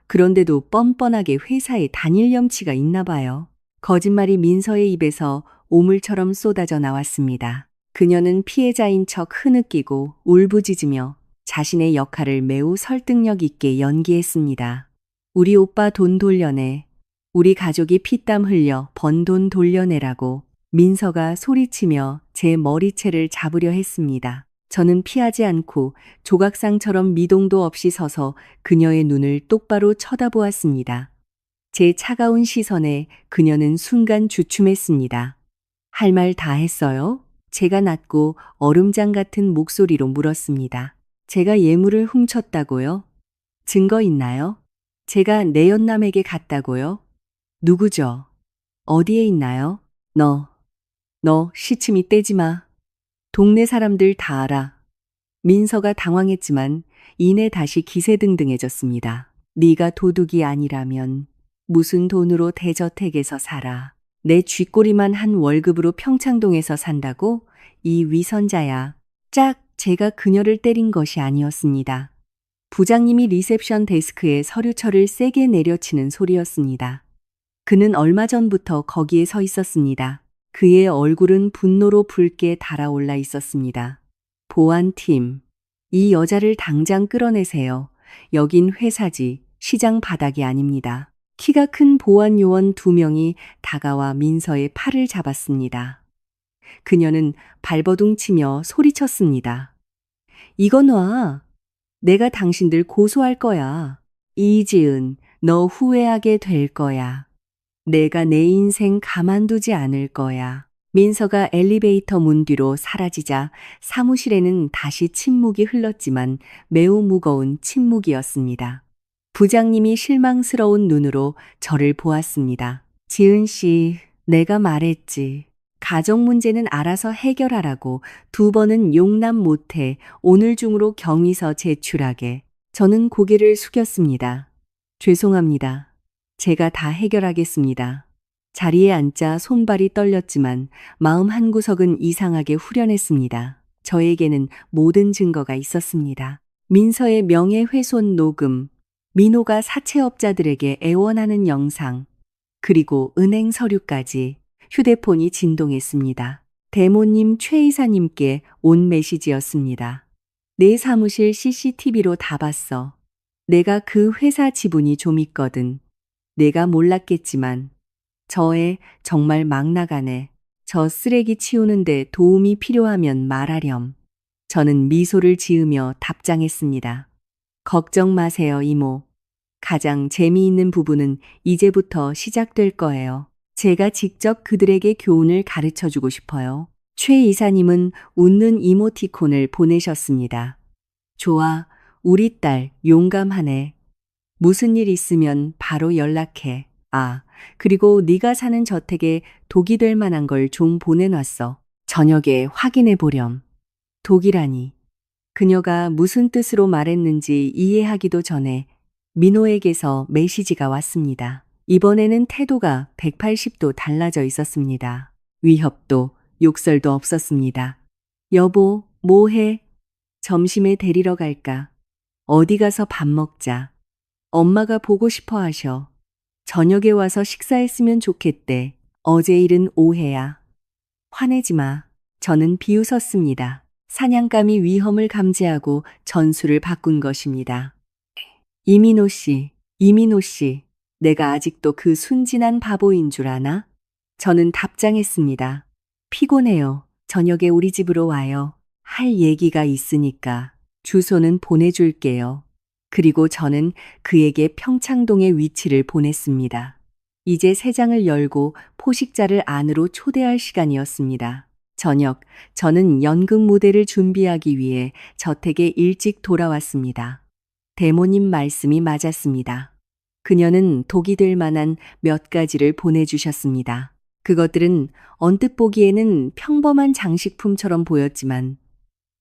그런데도 뻔뻔하게 회사에 다닐 염치가 있나 봐요. 거짓말이 민서의 입에서 오물처럼 쏟아져 나왔습니다. 그녀는 피해자인 척 흐느끼고 울부짖으며 자신의 역할을 매우 설득력 있게 연기했습니다. 우리 오빠 돈 돌려내. 우리 가족이 피땀 흘려 번 돈 돌려내라고 민서가 소리치며 제 머리채를 잡으려 했습니다. 저는 피하지 않고 조각상처럼 미동도 없이 서서 그녀의 눈을 똑바로 쳐다보았습니다. 제 차가운 시선에 그녀는 순간 주춤했습니다. 할 말 다 했어요? 제가 낮고 얼음장 같은 목소리로 물었습니다. 제가 예물을 훔쳤다고요? 증거 있나요? 제가 내연남에게 갔다고요? 누구죠? 어디에 있나요? 너 시치미 떼지 마. 동네 사람들 다 알아. 민서가 당황했지만 이내 다시 기세등등해졌습니다. 네가 도둑이 아니라면 무슨 돈으로 대저택에서 살아. 내 쥐꼬리만 한 월급으로 평창동에서 산다고? 이 위선자야. 짝! 제가 그녀를 때린 것이 아니었습니다. 부장님이 리셉션 데스크에 서류철을 세게 내려치는 소리였습니다. 그는 얼마 전부터 거기에 서 있었습니다. 그의 얼굴은 분노로 붉게 달아올라 있었습니다. 보안팀, 이 여자를 당장 끌어내세요. 여긴 회사지, 시장 바닥이 아닙니다. 키가 큰 보안 요원 2명이 다가와 민서의 팔을 잡았습니다. 그녀는 발버둥 치며 소리쳤습니다. 이거 놔. 내가 당신들 고소할 거야. 이지은, 너 후회하게 될 거야. 내가 내 인생 가만두지 않을 거야. 민서가 엘리베이터 문 뒤로 사라지자 사무실에는 다시 침묵이 흘렀지만 매우 무거운 침묵이었습니다. 부장님이 실망스러운 눈으로 저를 보았습니다. 지은 씨, 내가 말했지. 가정 문제는 알아서 해결하라고 2번은 용납 못해 오늘 중으로 경위서 제출하게. 저는 고개를 숙였습니다. 죄송합니다. 제가 다 해결하겠습니다. 자리에 앉자 손발이 떨렸지만 마음 한구석은 이상하게 후련했습니다. 저에게는 모든 증거가 있었습니다. 민서의 명예훼손 녹음, 민호가 사채업자들에게 애원하는 영상, 그리고 은행 서류까지. 휴대폰이 진동했습니다. 대모님 최 이사님께 온 메시지였습니다. 내 사무실 CCTV로 다 봤어. 내가 그 회사 지분이 좀 있거든. 내가 몰랐겠지만 저 애 정말 막 나가네. 저 쓰레기 치우는데 도움이 필요하면 말하렴. 저는 미소를 지으며 답장했습니다. 걱정 마세요, 이모. 가장 재미있는 부분은 이제부터 시작될 거예요. 제가 직접 그들에게 교훈을 가르쳐 주고 싶어요. 최 이사님은 웃는 이모티콘을 보내셨습니다. 좋아, 우리 딸 용감하네. 무슨 일 있으면 바로 연락해. 아, 그리고 네가 사는 저택에 독이 될 만한 걸 좀 보내놨어. 저녁에 확인해 보렴. 독이라니. 그녀가 무슨 뜻으로 말했는지 이해하기도 전에 민호에게서 메시지가 왔습니다. 이번에는 태도가 180도 달라져 있었습니다. 위협도 욕설도 없었습니다. 여보, 뭐 해? 점심에 데리러 갈까? 어디 가서 밥 먹자. 엄마가 보고 싶어 하셔. 저녁에 와서 식사했으면 좋겠대. 어제 일은 오해야. 화내지 마. 저는 비웃었습니다. 사냥감이 위험을 감지하고 전술을 바꾼 것입니다. 이민호 씨. 내가 아직도 그 순진한 바보인 줄 아나? 저는 답장했습니다. 피곤해요. 저녁에 우리 집으로 와요. 할 얘기가 있으니까 주소는 보내줄게요. 그리고 저는 그에게 평창동의 위치를 보냈습니다. 이제 새 장을 열고 포식자를 안으로 초대할 시간이었습니다. 저녁, 저는 연극 무대를 준비하기 위해 저택에 일찍 돌아왔습니다. 대모님 말씀이 맞았습니다. 그녀는 독이 될 만한 몇 가지를 보내주셨습니다. 그것들은 언뜻 보기에는 평범한 장식품처럼 보였지만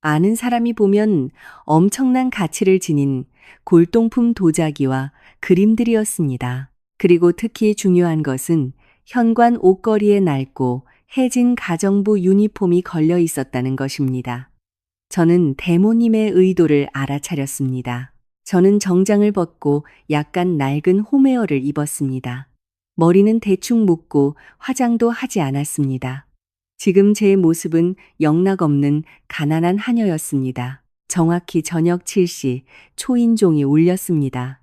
아는 사람이 보면 엄청난 가치를 지닌 골동품 도자기와 그림들이었습니다. 그리고 특히 중요한 것은 현관 옷걸이에 낡고 해진 가정부 유니폼이 걸려 있었다는 것입니다. 저는 대모님의 의도를 알아차렸습니다. 저는 정장을 벗고 약간 낡은 홈웨어를 입었습니다. 머리는 대충 묶고 화장도 하지 않았습니다. 지금 제 모습은 영락없는 가난한 하녀였습니다. 정확히 저녁 7시 초인종이 울렸습니다.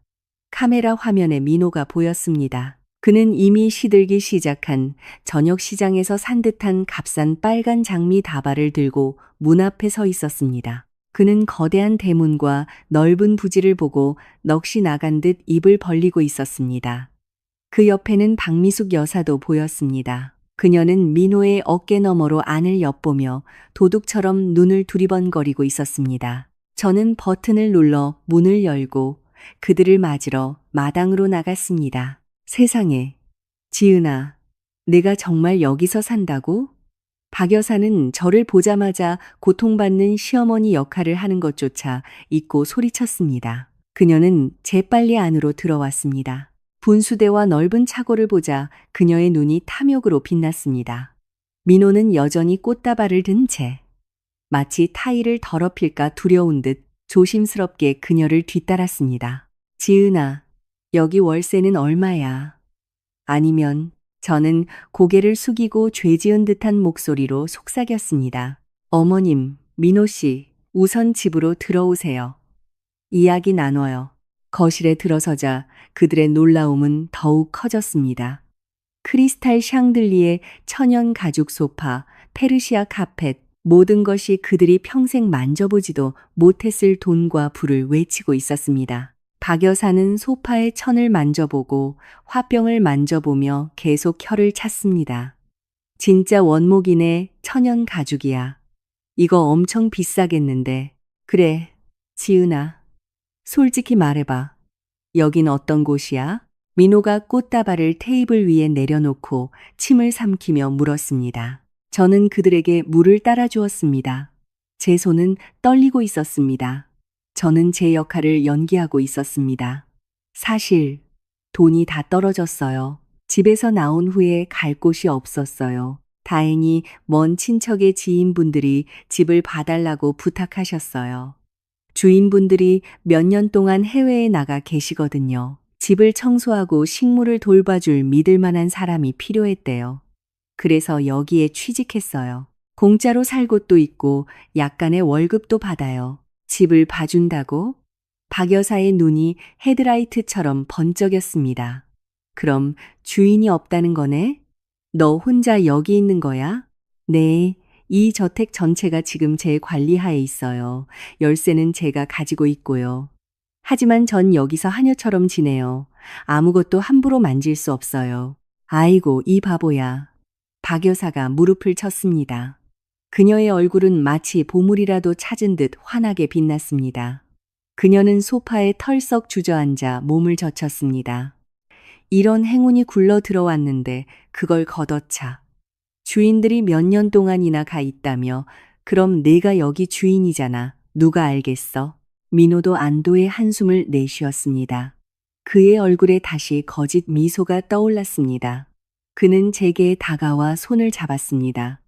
카메라 화면에 민호가 보였습니다. 그는 이미 시들기 시작한 저녁 시장에서 산 듯한 값싼 빨간 장미 다발을 들고 문 앞에 서 있었습니다. 그는 거대한 대문과 넓은 부지를 보고 넋이 나간 듯 입을 벌리고 있었습니다. 그 옆에는 박미숙 여사도 보였습니다. 그녀는 민호의 어깨 너머로 안을 엿보며 도둑처럼 눈을 두리번거리고 있었습니다. 저는 버튼을 눌러 문을 열고 그들을 맞으러 마당으로 나갔습니다. 세상에, 지은아, 내가 정말 여기서 산다고? 박 여사는 저를 보자마자 고통받는 시어머니 역할을 하는 것조차 잊고 소리쳤습니다. 그녀는 재빨리 안으로 들어왔습니다. 분수대와 넓은 차고를 보자 그녀의 눈이 탐욕으로 빛났습니다. 민호는 여전히 꽃다발을 든 채 마치 타일을 더럽힐까 두려운 듯 조심스럽게 그녀를 뒤따랐습니다. 지은아, 여기 월세는 얼마야? 아니면 저는 고개를 숙이고 죄지은 듯한 목소리로 속삭였습니다. 어머님, 민호 씨, 우선 집으로 들어오세요. 이야기 나눠요. 거실에 들어서자 그들의 놀라움은 더욱 커졌습니다. 크리스탈 샹들리에 천연 가죽 소파, 페르시아 카펫, 모든 것이 그들이 평생 만져보지도 못했을 돈과 부를 외치고 있었습니다. 박 여사는 소파의 천을 만져보고 화병을 만져보며 계속 혀를 찼습니다. 진짜 원목이네, 천연 가죽이야. 이거 엄청 비싸겠는데. 그래, 지은아. 솔직히 말해봐. 여긴 어떤 곳이야? 민호가 꽃다발을 테이블 위에 내려놓고 침을 삼키며 물었습니다. 저는 그들에게 물을 따라주었습니다. 제 손은 떨리고 있었습니다. 저는 제 역할을 연기하고 있었습니다. 사실 돈이 다 떨어졌어요. 집에서 나온 후에 갈 곳이 없었어요. 다행히 먼 친척의 지인분들이 집을 봐달라고 부탁하셨어요. 주인분들이 몇 년 동안 해외에 나가 계시거든요. 집을 청소하고 식물을 돌봐줄 믿을 만한 사람이 필요했대요. 그래서 여기에 취직했어요. 공짜로 살 곳도 있고 약간의 월급도 받아요. 집을 봐준다고? 박 여사의 눈이 헤드라이트처럼 번쩍였습니다. 그럼 주인이 없다는 거네? 너 혼자 여기 있는 거야? 네, 이 저택 전체가 지금 제 관리하에 있어요. 열쇠는 제가 가지고 있고요. 하지만 전 여기서 하녀처럼 지내요. 아무것도 함부로 만질 수 없어요. 아이고, 이 바보야. 박 여사가 무릎을 쳤습니다. 그녀의 얼굴은 마치 보물이라도 찾은 듯 환하게 빛났습니다. 그녀는 소파에 털썩 주저앉아 몸을 젖혔습니다. 이런 행운이 굴러 들어왔는데 그걸 걷어차. 주인들이 몇 년 동안이나 가 있다며 그럼 내가 여기 주인이잖아. 누가 알겠어? 민호도 안도의 한숨을 내쉬었습니다. 그의 얼굴에 다시 거짓 미소가 떠올랐습니다. 그는 제게 다가와 손을 잡았습니다.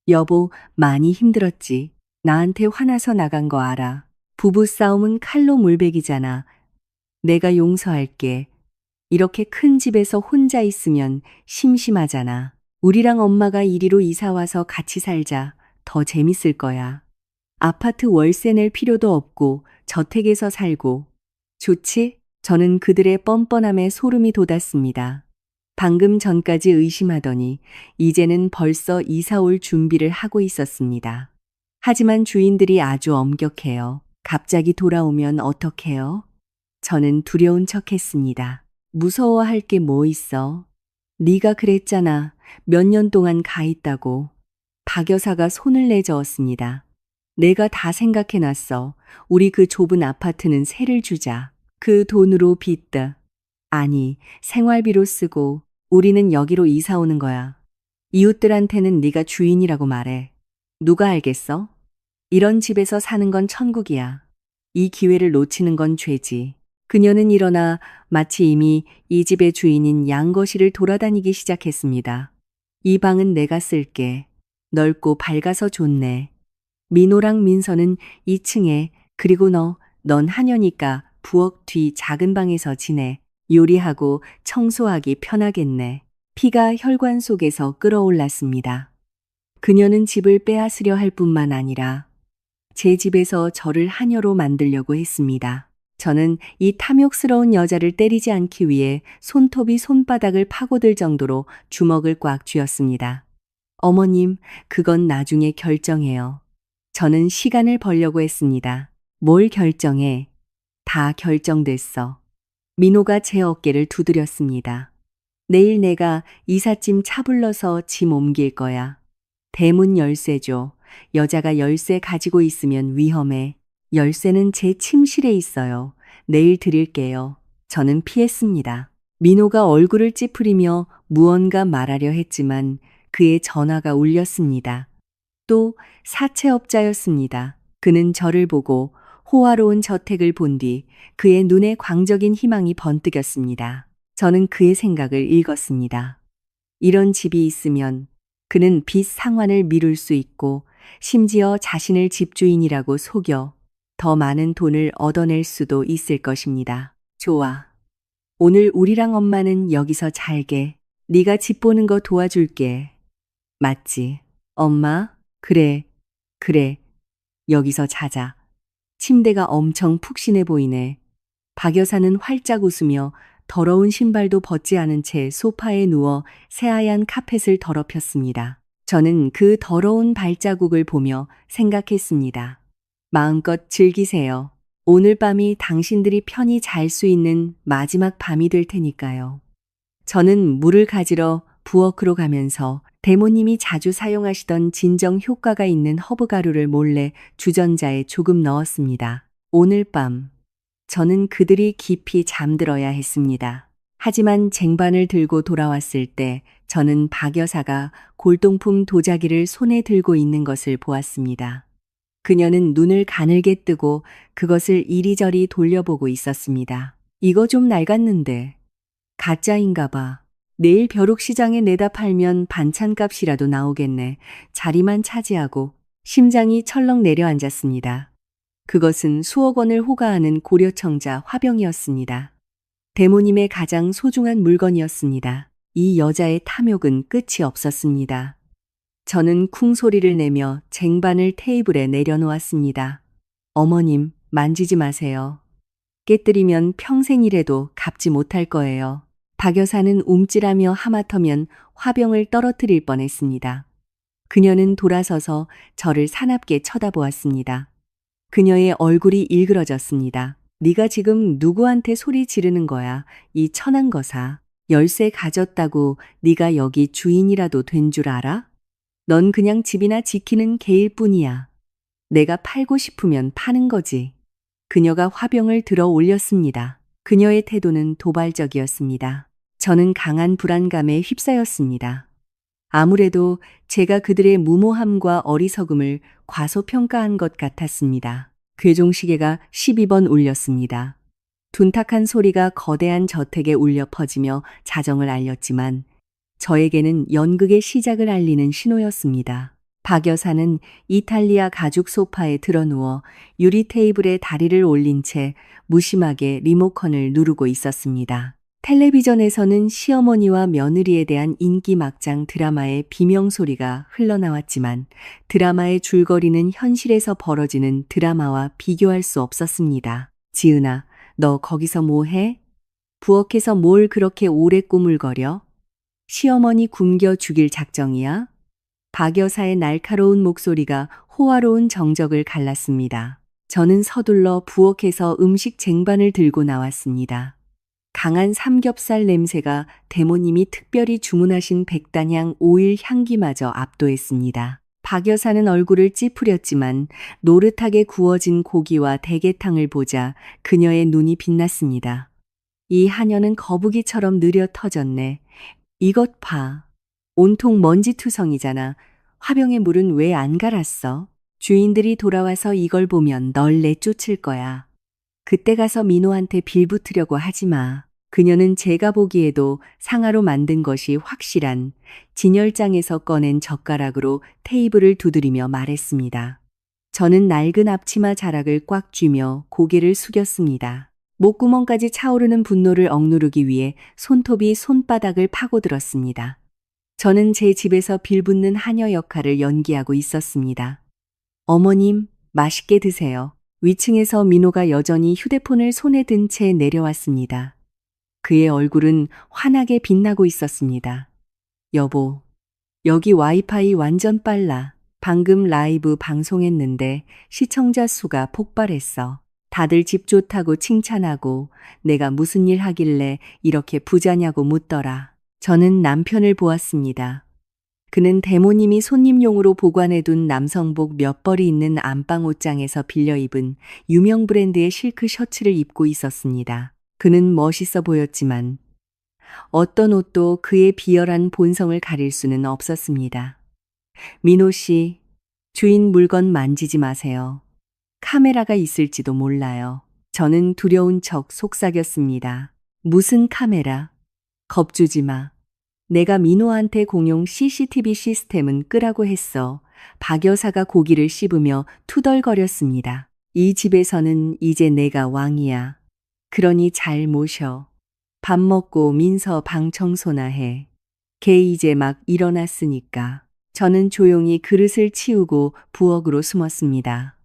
여보, 많이 힘들었지. 나한테 화나서 나간 거 알아. 부부싸움은 칼로 물베기잖아. 내가 용서할게. 이렇게 큰 집에서 혼자 있으면 심심하잖아. 우리랑 엄마가 이리로 이사와서 같이 살자. 더 재밌을 거야. 아파트 월세 낼 필요도 없고 저택에서 살고. 좋지? 저는 그들의 뻔뻔함에 소름이 돋았습니다. 방금 전까지 의심하더니 이제는 벌써 이사 올 준비를 하고 있었습니다. 하지만 주인들이 아주 엄격해요. 갑자기 돌아오면 어떡해요? 저는 두려운 척했습니다. 무서워할 게 뭐 있어? 네가 그랬잖아. 몇 년 동안 가 있다고. 박 여사가 손을 내저었습니다. 내가 다 생각해놨어. 우리 그 좁은 아파트는 세를 주자. 그 돈으로 빚다. 아니, 생활비로 쓰고 우리는 여기로 이사 오는 거야. 이웃들한테는 네가 주인이라고 말해. 누가 알겠어? 이런 집에서 사는 건 천국이야. 이 기회를 놓치는 건 죄지. 그녀는 일어나 마치 이미 이 집의 주인인 양거실을 돌아다니기 시작했습니다. 이 방은 내가 쓸게. 넓고 밝아서 좋네. 민호랑 민서는 2층에, 그리고 넌 하녀니까 부엌 뒤 작은 방에서 지내. 요리하고 청소하기 편하겠네. 피가 혈관 속에서 끓어올랐습니다. 그녀는 집을 빼앗으려 할 뿐만 아니라 제 집에서 저를 하녀로 만들려고 했습니다. 저는 이 탐욕스러운 여자를 때리지 않기 위해 손톱이 손바닥을 파고들 정도로 주먹을 꽉 쥐었습니다. 어머님, 그건 나중에 결정해요. 저는 시간을 벌려고 했습니다. 뭘 결정해? 다 결정됐어. 민호가 제 어깨를 두드렸습니다. 내일 내가 이삿짐 차 불러서 짐 옮길 거야. 대문 열쇠 줘. 여자가 열쇠 가지고 있으면 위험해. 열쇠는 제 침실에 있어요. 내일 드릴게요. 저는 피했습니다. 민호가 얼굴을 찌푸리며 무언가 말하려 했지만 그의 전화가 울렸습니다. 또 사채업자였습니다. 그는 저를 보고 호화로운 저택을 본 뒤 그의 눈에 광적인 희망이 번뜩였습니다. 저는 그의 생각을 읽었습니다. 이런 집이 있으면 그는 빚 상환을 미룰 수 있고 심지어 자신을 집주인이라고 속여 더 많은 돈을 얻어낼 수도 있을 것입니다. 좋아. 오늘 우리랑 엄마는 여기서 잘게. 네가 집 보는 거 도와줄게. 맞지? 엄마? 그래. 여기서 자자. 침대가 엄청 푹신해 보이네. 박 여사는 활짝 웃으며 더러운 신발도 벗지 않은 채 소파에 누워 새하얀 카펫을 더럽혔습니다. 저는 그 더러운 발자국을 보며 생각했습니다. 마음껏 즐기세요. 오늘 밤이 당신들이 편히 잘 수 있는 마지막 밤이 될 테니까요. 저는 물을 가지러 부엌으로 가면서 대모님이 자주 사용하시던 진정 효과가 있는 허브가루를 몰래 주전자에 조금 넣었습니다. 오늘 밤 저는 그들이 깊이 잠들어야 했습니다. 하지만 쟁반을 들고 돌아왔을 때 저는 박 여사가 골동품 도자기를 손에 들고 있는 것을 보았습니다. 그녀는 눈을 가늘게 뜨고 그것을 이리저리 돌려보고 있었습니다. 이거 좀 낡았는데. 가짜인가 봐. 내일 벼룩시장에 내다 팔면 반찬값이라도 나오겠네. 자리만 차지하고 심장이 철렁 내려앉았습니다. 그것은 수억 원을 호가하는 고려청자 화병이었습니다. 대모님의 가장 소중한 물건이었습니다. 이 여자의 탐욕은 끝이 없었습니다. 저는 쿵 소리를 내며 쟁반을 테이블에 내려놓았습니다. 어머님, 만지지 마세요. 깨뜨리면 평생 일해도 갚지 못할 거예요. 박 여사는 움찔하며 하마터면 화병을 떨어뜨릴 뻔했습니다. 그녀는 돌아서서 저를 사납게 쳐다보았습니다. 그녀의 얼굴이 일그러졌습니다. 네가 지금 누구한테 소리 지르는 거야? 이 천한 거사. 열쇠 가졌다고 네가 여기 주인이라도 된 줄 알아? 넌 그냥 집이나 지키는 개일 뿐이야. 내가 팔고 싶으면 파는 거지. 그녀가 화병을 들어 올렸습니다. 그녀의 태도는 도발적이었습니다. 저는 강한 불안감에 휩싸였습니다. 아무래도 제가 그들의 무모함과 어리석음을 과소평가한 것 같았습니다. 괴종시계가 12번 울렸습니다. 둔탁한 소리가 거대한 저택에 울려 퍼지며 자정을 알렸지만 저에게는 연극의 시작을 알리는 신호였습니다. 박 여사는 이탈리아 가죽 소파에 드러누워 유리 테이블에 다리를 올린 채 무심하게 리모컨을 누르고 있었습니다. 텔레비전에서는 시어머니와 며느리에 대한 인기 막장 드라마의 비명소리가 흘러나왔지만 드라마의 줄거리는 현실에서 벌어지는 드라마와 비교할 수 없었습니다. 지은아, 너 거기서 뭐 해? 부엌에서 뭘 그렇게 오래 꾸물거려? 시어머니 굶겨 죽일 작정이야? 박 여사의 날카로운 목소리가 호화로운 정적을 갈랐습니다. 저는 서둘러 부엌에서 음식 쟁반을 들고 나왔습니다. 강한 삼겹살 냄새가 대모님이 특별히 주문하신 백단향 오일 향기마저 압도했습니다. 박 여사는 얼굴을 찌푸렸지만 노릇하게 구워진 고기와 대게탕을 보자 그녀의 눈이 빛났습니다. 이 하녀는 거북이처럼 느려 터졌네. 이것 봐. 온통 먼지투성이잖아. 화병의 물은 왜 안 갈았어? 주인들이 돌아와서 이걸 보면 널 내쫓을 거야. 그때 가서 민호한테 빌붙으려고 하지 마. 그녀는 제가 보기에도 상아로 만든 것이 확실한 진열장에서 꺼낸 젓가락으로 테이블을 두드리며 말했습니다. 저는 낡은 앞치마 자락을 꽉 쥐며 고개를 숙였습니다. 목구멍까지 차오르는 분노를 억누르기 위해 손톱이 손바닥을 파고들었습니다. 저는 제 집에서 빌붙는 하녀 역할을 연기하고 있었습니다. 어머님, 맛있게 드세요. 위층에서 민호가 여전히 휴대폰을 손에 든 채 내려왔습니다. 그의 얼굴은 환하게 빛나고 있었습니다. 여보, 여기 와이파이 완전 빨라. 방금 라이브 방송했는데 시청자 수가 폭발했어. 다들 집 좋다고 칭찬하고 내가 무슨 일 하길래 이렇게 부자냐고 묻더라. 저는 남편을 보았습니다. 그는 대모님이 손님용으로 보관해둔 남성복 몇 벌이 있는 안방 옷장에서 빌려 입은 유명 브랜드의 실크 셔츠를 입고 있었습니다. 그는 멋있어 보였지만 어떤 옷도 그의 비열한 본성을 가릴 수는 없었습니다. 민호 씨, 주인 물건 만지지 마세요. 카메라가 있을지도 몰라요. 저는 두려운 척 속삭였습니다. 무슨 카메라? 겁주지 마. 내가 민호한테 공용 CCTV 시스템은 끄라고 했어. 박 여사가 고기를 씹으며 투덜거렸습니다. 이 집에서는 이제 내가 왕이야. 그러니 잘 모셔. 밥 먹고 민서 방 청소나 해. 걔 이제 막 일어났으니까. 저는 조용히 그릇을 치우고 부엌으로 숨었습니다.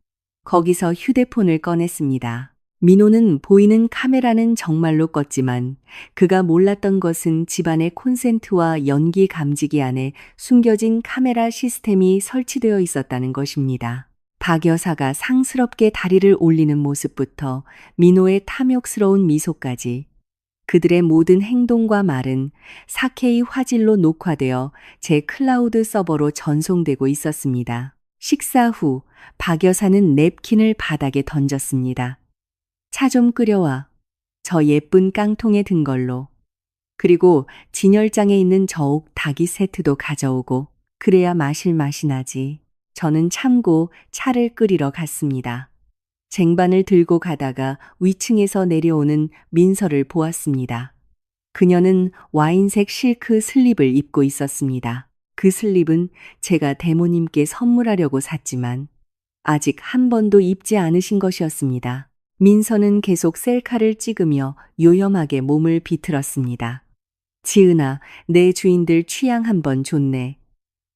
거기서 휴대폰을 꺼냈습니다. 민호는 보이는 카메라는 정말로 껐지만 그가 몰랐던 것은 집안의 콘센트와 연기 감지기 안에 숨겨진 카메라 시스템이 설치되어 있었다는 것입니다. 박 여사가 상스럽게 다리를 올리는 모습부터 민호의 탐욕스러운 미소까지 그들의 모든 행동과 말은 4K 화질로 녹화되어 제 클라우드 서버로 전송되고 있었습니다. 식사 후 박 여사는 냅킨을 바닥에 던졌습니다. 차 좀 끓여와. 저 예쁜 깡통에 든 걸로. 그리고 진열장에 있는 저옥 닭이 세트도 가져오고 그래야 마실 맛이 나지. 저는 참고 차를 끓이러 갔습니다. 쟁반을 들고 가다가 위층에서 내려오는 민서를 보았습니다. 그녀는 와인색 실크 슬립을 입고 있었습니다. 그 슬립은 제가 대모님께 선물하려고 샀지만 아직 한 번도 입지 않으신 것이었습니다. 민서는 계속 셀카를 찍으며 요염하게 몸을 비틀었습니다. 지은아, 내 주인들 취향 한번 좋네.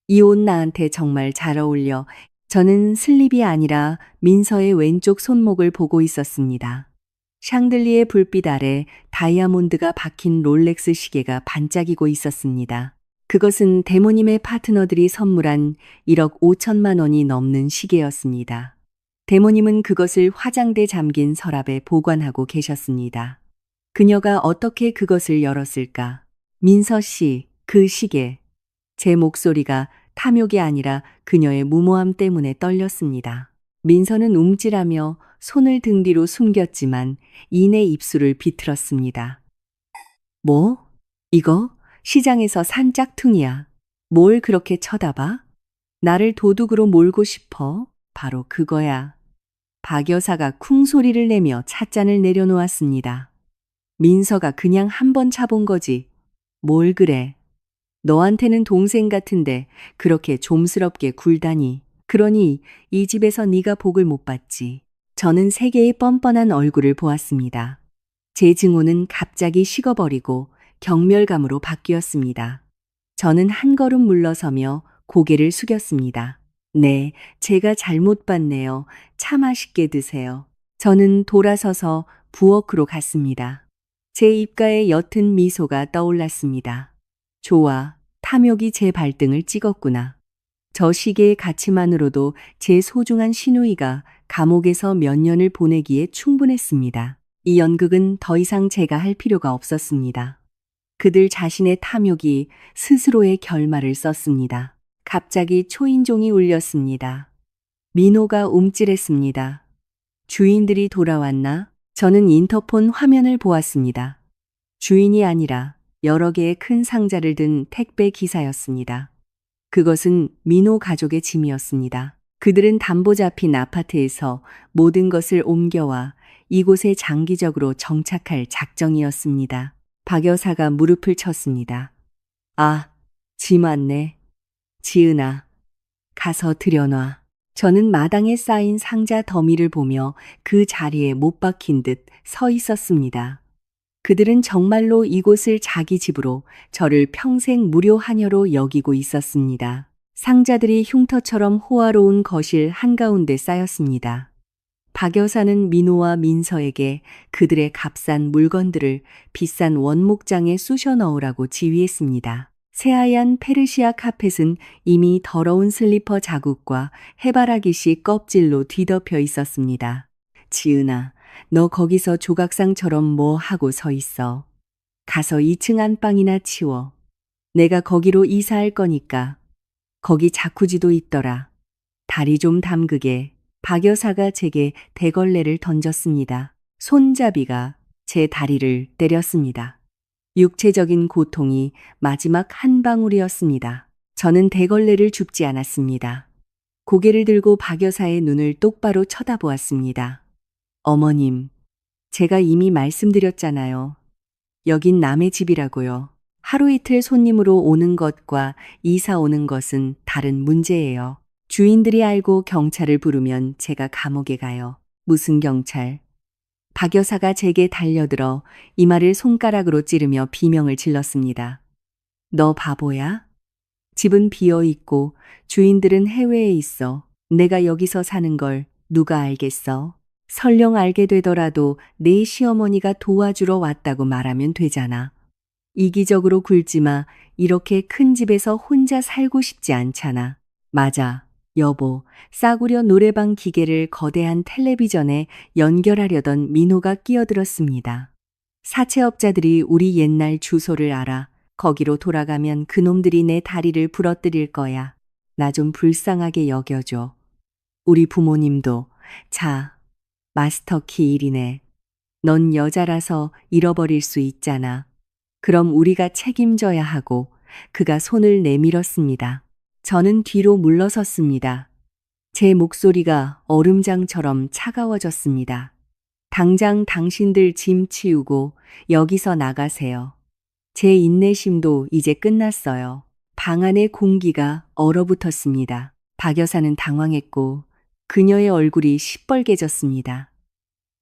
이 옷 나한테 정말 잘 어울려. 저는 슬립이 아니라 민서의 왼쪽 손목을 보고 있었습니다. 샹들리에 불빛 아래 다이아몬드가 박힌 롤렉스 시계가 반짝이고 있었습니다. 그것은 대모님의 파트너들이 선물한 1억 5천만 원이 넘는 시계였습니다. 대모님은 그것을 화장대 잠긴 서랍에 보관하고 계셨습니다. 그녀가 어떻게 그것을 열었을까? 민서 씨, 그 시계. 제 목소리가 탐욕이 아니라 그녀의 무모함 때문에 떨렸습니다. 민서는 움찔하며 손을 등 뒤로 숨겼지만 이내 입술을 비틀었습니다. 뭐? 이거? 시장에서 산 짝퉁이야. 뭘 그렇게 쳐다봐? 나를 도둑으로 몰고 싶어? 바로 그거야. 박 여사가 쿵 소리를 내며 찻잔을 내려놓았습니다. 민서가 그냥 한 번 차본 거지. 뭘 그래? 너한테는 동생 같은데 그렇게 좀스럽게 굴다니. 그러니 이 집에서 네가 복을 못 받지. 저는 세계의 뻔뻔한 얼굴을 보았습니다. 제 증오는 갑자기 식어버리고 경멸감으로 바뀌었습니다. 저는 한 걸음 물러서며 고개를 숙였습니다. 네, 제가 잘못 봤네요. 차 맛있게 드세요. 저는 돌아서서 부엌으로 갔습니다. 제 입가에 옅은 미소가 떠올랐습니다. 좋아, 탐욕이 제 발등을 찍었구나. 저 시계의 가치만으로도 제 소중한 시누이가 감옥에서 몇 년을 보내기에 충분했습니다. 이 연극은 더 이상 제가 할 필요가 없었습니다. 그들 자신의 탐욕이 스스로의 결말을 썼습니다. 갑자기 초인종이 울렸습니다. 민호가 움찔했습니다. 주인들이 돌아왔나? 저는 인터폰 화면을 보았습니다. 주인이 아니라 여러 개의 큰 상자를 든 택배 기사였습니다. 그것은 민호 가족의 짐이었습니다. 그들은 담보 잡힌 아파트에서 모든 것을 옮겨와 이곳에 장기적으로 정착할 작정이었습니다. 박 여사가 무릎을 쳤습니다. 아, 짐 왔네. 지은아, 가서 들여놔. 저는 마당에 쌓인 상자 더미를 보며 그 자리에 못 박힌 듯 서 있었습니다. 그들은 정말로 이곳을 자기 집으로, 저를 평생 무료 하녀로 여기고 있었습니다. 상자들이 흉터처럼 호화로운 거실 한가운데 쌓였습니다. 박 여사는 민호와 민서에게 그들의 값싼 물건들을 비싼 원목장에 쑤셔 넣으라고 지휘했습니다. 새하얀 페르시아 카펫은 이미 더러운 슬리퍼 자국과 해바라기씨 껍질로 뒤덮여 있었습니다. 지은아, 너 거기서 조각상처럼 뭐 하고 서 있어. 가서 2층 안방이나 치워. 내가 거기로 이사할 거니까. 거기 자쿠지도 있더라. 다리 좀 담그게. 박 여사가 제게 대걸레를 던졌습니다. 손잡이가 제 다리를 때렸습니다. 육체적인 고통이 마지막 한 방울이었습니다. 저는 대걸레를 줍지 않았습니다. 고개를 들고 박 여사의 눈을 똑바로 쳐다보았습니다. 어머님, 제가 이미 말씀드렸잖아요. 여긴 남의 집이라고요. 하루 이틀 손님으로 오는 것과 이사 오는 것은 다른 문제예요. 주인들이 알고 경찰을 부르면 제가 감옥에 가요. 무슨 경찰? 박 여사가 제게 달려들어 이마를 손가락으로 찌르며 비명을 질렀습니다. 너 바보야? 집은 비어 있고 주인들은 해외에 있어. 내가 여기서 사는 걸 누가 알겠어? 설령 알게 되더라도 내 시어머니가 도와주러 왔다고 말하면 되잖아. 이기적으로 굴지 마. 이렇게 큰 집에서 혼자 살고 싶지 않잖아. 맞아. 여보, 싸구려 노래방 기계를 거대한 텔레비전에 연결하려던 민호가 끼어들었습니다. 사채업자들이 우리 옛날 주소를 알아. 거기로 돌아가면 그놈들이 내 다리를 부러뜨릴 거야. 나 좀 불쌍하게 여겨줘. 우리 부모님도. 자, 마스터키 1이네. 넌 여자라서 잃어버릴 수 있잖아. 그럼 우리가 책임져야 하고. 그가 손을 내밀었습니다. 저는 뒤로 물러섰습니다. 제 목소리가 얼음장처럼 차가워졌습니다. 당장 당신들 짐 치우고 여기서 나가세요. 제 인내심도 이제 끝났어요. 방 안의 공기가 얼어붙었습니다. 박 여사는 당황했고 그녀의 얼굴이 시뻘개졌습니다.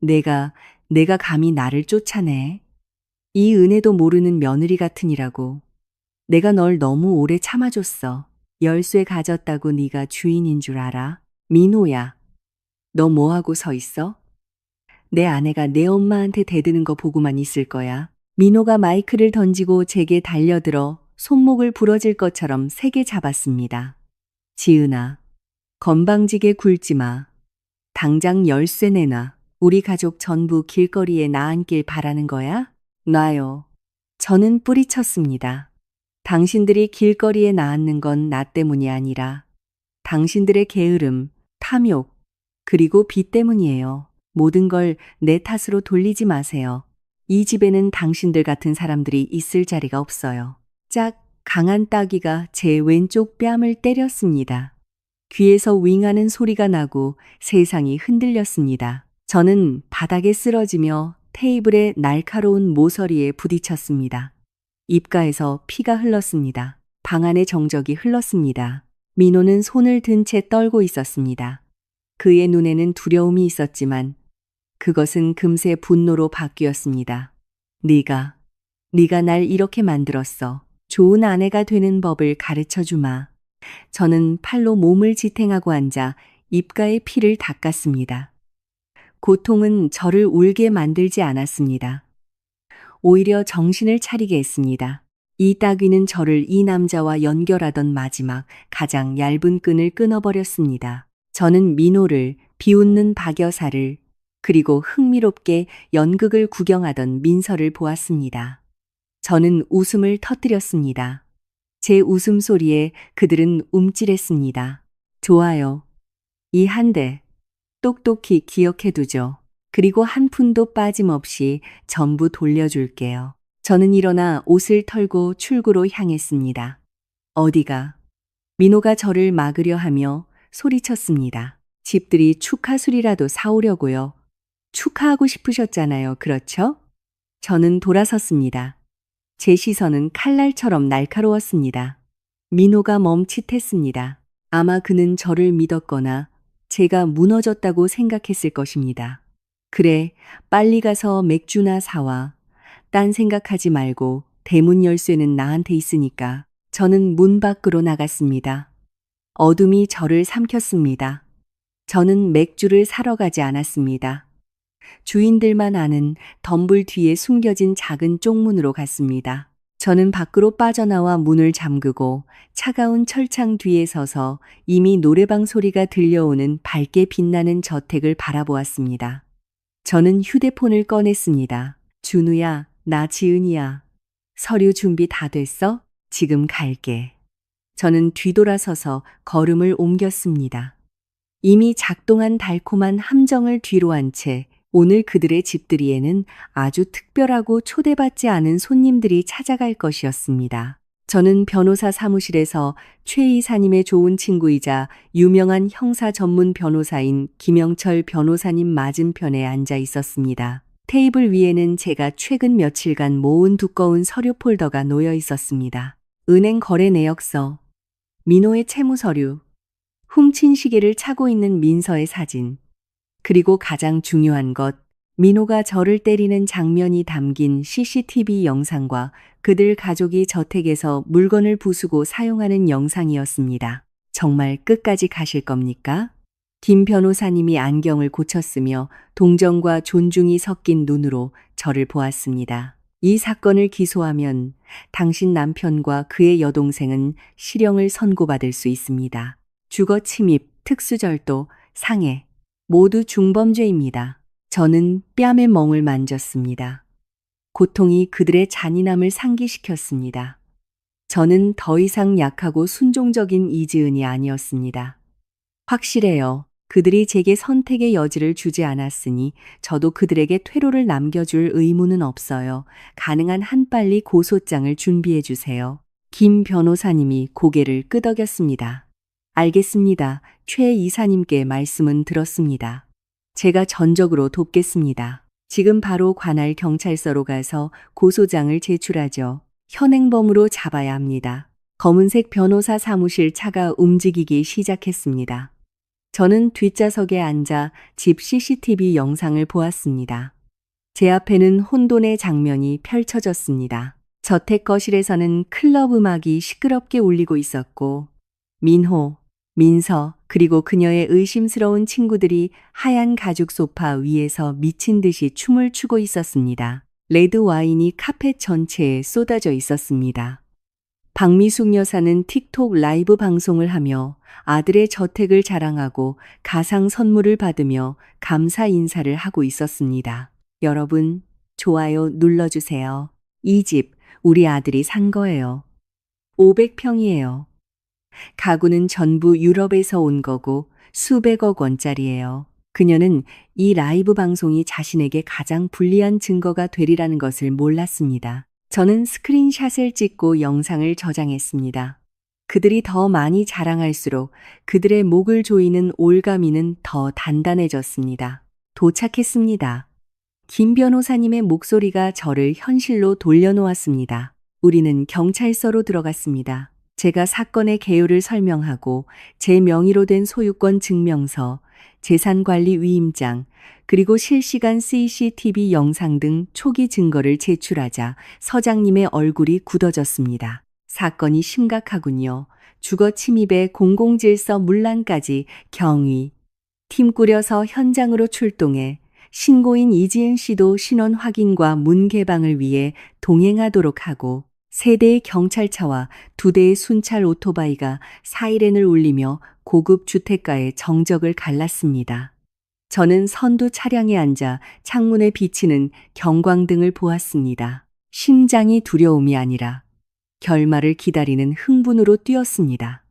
내가 감히 나를 쫓아내? 이 은혜도 모르는 며느리 같으니라고. 내가 널 너무 오래 참아줬어. 열쇠 가졌다고 네가 주인인 줄 알아? 민호야, 너 뭐하고 서 있어? 내 아내가 내 엄마한테 대드는 거 보고만 있을 거야. 민호가 마이크를 던지고 제게 달려들어 손목을 부러질 것처럼 세게 잡았습니다. 지은아, 건방지게 굴지 마. 당장 열쇠 내놔. 우리 가족 전부 길거리에 나앉길 바라는 거야? 놔요. 저는 뿌리쳤습니다. 당신들이 길거리에 나앉는 건 나 때문이 아니라 당신들의 게으름, 탐욕, 그리고 빚 때문이에요. 모든 걸 내 탓으로 돌리지 마세요. 이 집에는 당신들 같은 사람들이 있을 자리가 없어요. 짝 강한 따귀가 제 왼쪽 뺨을 때렸습니다. 귀에서 윙하는 소리가 나고 세상이 흔들렸습니다. 저는 바닥에 쓰러지며 테이블의 날카로운 모서리에 부딪혔습니다. 입가에서 피가 흘렀습니다. 방 안의 정적이 흘렀습니다. 민호는 손을 든 채 떨고 있었습니다. 그의 눈에는 두려움이 있었지만 그것은 금세 분노로 바뀌었습니다. 네가 날 이렇게 만들었어. 좋은 아내가 되는 법을 가르쳐 주마. 저는 팔로 몸을 지탱하고 앉아 입가의 피를 닦았습니다. 고통은 저를 울게 만들지 않았습니다. 오히려 정신을 차리게 했습니다. 이 따귀는 저를 이 남자와 연결하던 마지막 가장 얇은 끈을 끊어버렸습니다. 저는 민호를, 비웃는 박 여사를, 그리고 흥미롭게 연극을 구경하던 민서를 보았습니다. 저는 웃음을 터뜨렸습니다. 제 웃음소리에 그들은 움찔했습니다. 좋아요. 이 한 대 똑똑히 기억해두죠. 그리고 한 푼도 빠짐없이 전부 돌려줄게요. 저는 일어나 옷을 털고 출구로 향했습니다. 어디가? 민호가 저를 막으려 하며 소리쳤습니다. 집들이 축하술이라도 사오려고요. 축하하고 싶으셨잖아요. 그렇죠? 저는 돌아섰습니다. 제 시선은 칼날처럼 날카로웠습니다. 민호가 멈칫했습니다. 아마 그는 저를 믿었거나 제가 무너졌다고 생각했을 것입니다. 그래, 빨리 가서 맥주나 사와. 딴 생각하지 말고 대문 열쇠는 나한테 있으니까. 저는 문 밖으로 나갔습니다. 어둠이 저를 삼켰습니다. 저는 맥주를 사러 가지 않았습니다. 주인들만 아는 덤불 뒤에 숨겨진 작은 쪽문으로 갔습니다. 저는 밖으로 빠져나와 문을 잠그고 차가운 철창 뒤에 서서 이미 노래방 소리가 들려오는 밝게 빛나는 저택을 바라보았습니다. 저는 휴대폰을 꺼냈습니다. 준우야, 나 지은이야. 서류 준비 다 됐어? 지금 갈게. 저는 뒤돌아서서 걸음을 옮겼습니다. 이미 작동한 달콤한 함정을 뒤로 한 채 오늘 그들의 집들이에는 아주 특별하고 초대받지 않은 손님들이 찾아갈 것이었습니다. 저는 변호사 사무실에서 최 이사님의 좋은 친구이자 유명한 형사 전문 변호사인 김영철 변호사님 맞은편에 앉아 있었습니다. 테이블 위에는 제가 최근 며칠간 모은 두꺼운 서류 폴더가 놓여 있었습니다. 은행 거래 내역서, 민호의 채무 서류, 훔친 시계를 차고 있는 민서의 사진, 그리고 가장 중요한 것, 민호가 저를 때리는 장면이 담긴 CCTV 영상과 그들 가족이 저택에서 물건을 부수고 사용하는 영상이었습니다. 정말 끝까지 가실 겁니까? 김 변호사님이 안경을 고쳤으며 동정과 존중이 섞인 눈으로 저를 보았습니다. 이 사건을 기소하면 당신 남편과 그의 여동생은 실형을 선고받을 수 있습니다. 주거 침입, 특수절도, 상해, 모두 중범죄입니다. 저는 뺨에 멍을 만졌습니다. 고통이 그들의 잔인함을 상기시켰습니다. 저는 더 이상 약하고 순종적인 이지은이 아니었습니다. 확실해요. 그들이 제게 선택의 여지를 주지 않았으니 저도 그들에게 퇴로를 남겨줄 의무는 없어요. 가능한 한 빨리 고소장을 준비해 주세요. 김 변호사님이 고개를 끄덕였습니다. 알겠습니다. 최 이사님께 말씀은 들었습니다. 제가 전적으로 돕겠습니다. 지금 바로 관할 경찰서로 가서 고소장을 제출하죠. 현행범으로 잡아야 합니다. 검은색 변호사 사무실 차가 움직이기 시작했습니다. 저는 뒷좌석에 앉아 집 CCTV 영상을 보았습니다. 제 앞에는 혼돈의 장면이 펼쳐졌습니다. 저택 거실에서는 클럽 음악이 시끄럽게 울리고 있었고 민호, 민서, 그리고 그녀의 의심스러운 친구들이 하얀 가죽 소파 위에서 미친 듯이 춤을 추고 있었습니다. 레드 와인이 카펫 전체에 쏟아져 있었습니다. 박미숙 여사는 틱톡 라이브 방송을 하며 아들의 저택을 자랑하고 가상 선물을 받으며 감사 인사를 하고 있었습니다. 여러분, 좋아요 눌러주세요. 이 집 우리 아들이 산 거예요. 500평이에요. 가구는 전부 유럽에서 온 거고 수백억 원짜리예요. 그녀는 이 라이브 방송이 자신에게 가장 불리한 증거가 되리라는 것을 몰랐습니다. 저는 스크린샷을 찍고 영상을 저장했습니다. 그들이 더 많이 자랑할수록 그들의 목을 조이는 올가미는 더 단단해졌습니다. 도착했습니다. 김 변호사님의 목소리가 저를 현실로 돌려놓았습니다. 우리는 경찰서로 들어갔습니다. 제가 사건의 개요를 설명하고 제 명의로 된 소유권 증명서, 재산관리 위임장, 그리고 실시간 CCTV 영상 등 초기 증거를 제출하자 서장님의 얼굴이 굳어졌습니다. 사건이 심각하군요. 주거 침입에 공공질서 문란까지 경위. 팀 꾸려서 현장으로 출동해 신고인 이지은 씨도 신원 확인과 문 개방을 위해 동행하도록 하고 3대의 경찰차와 2대의 순찰 오토바이가 사이렌을 울리며 고급 주택가의 정적을 갈랐습니다. 저는 선두 차량에 앉아 창문에 비치는 경광등을 보았습니다. 심장이 두려움이 아니라 결말을 기다리는 흥분으로 뛰었습니다.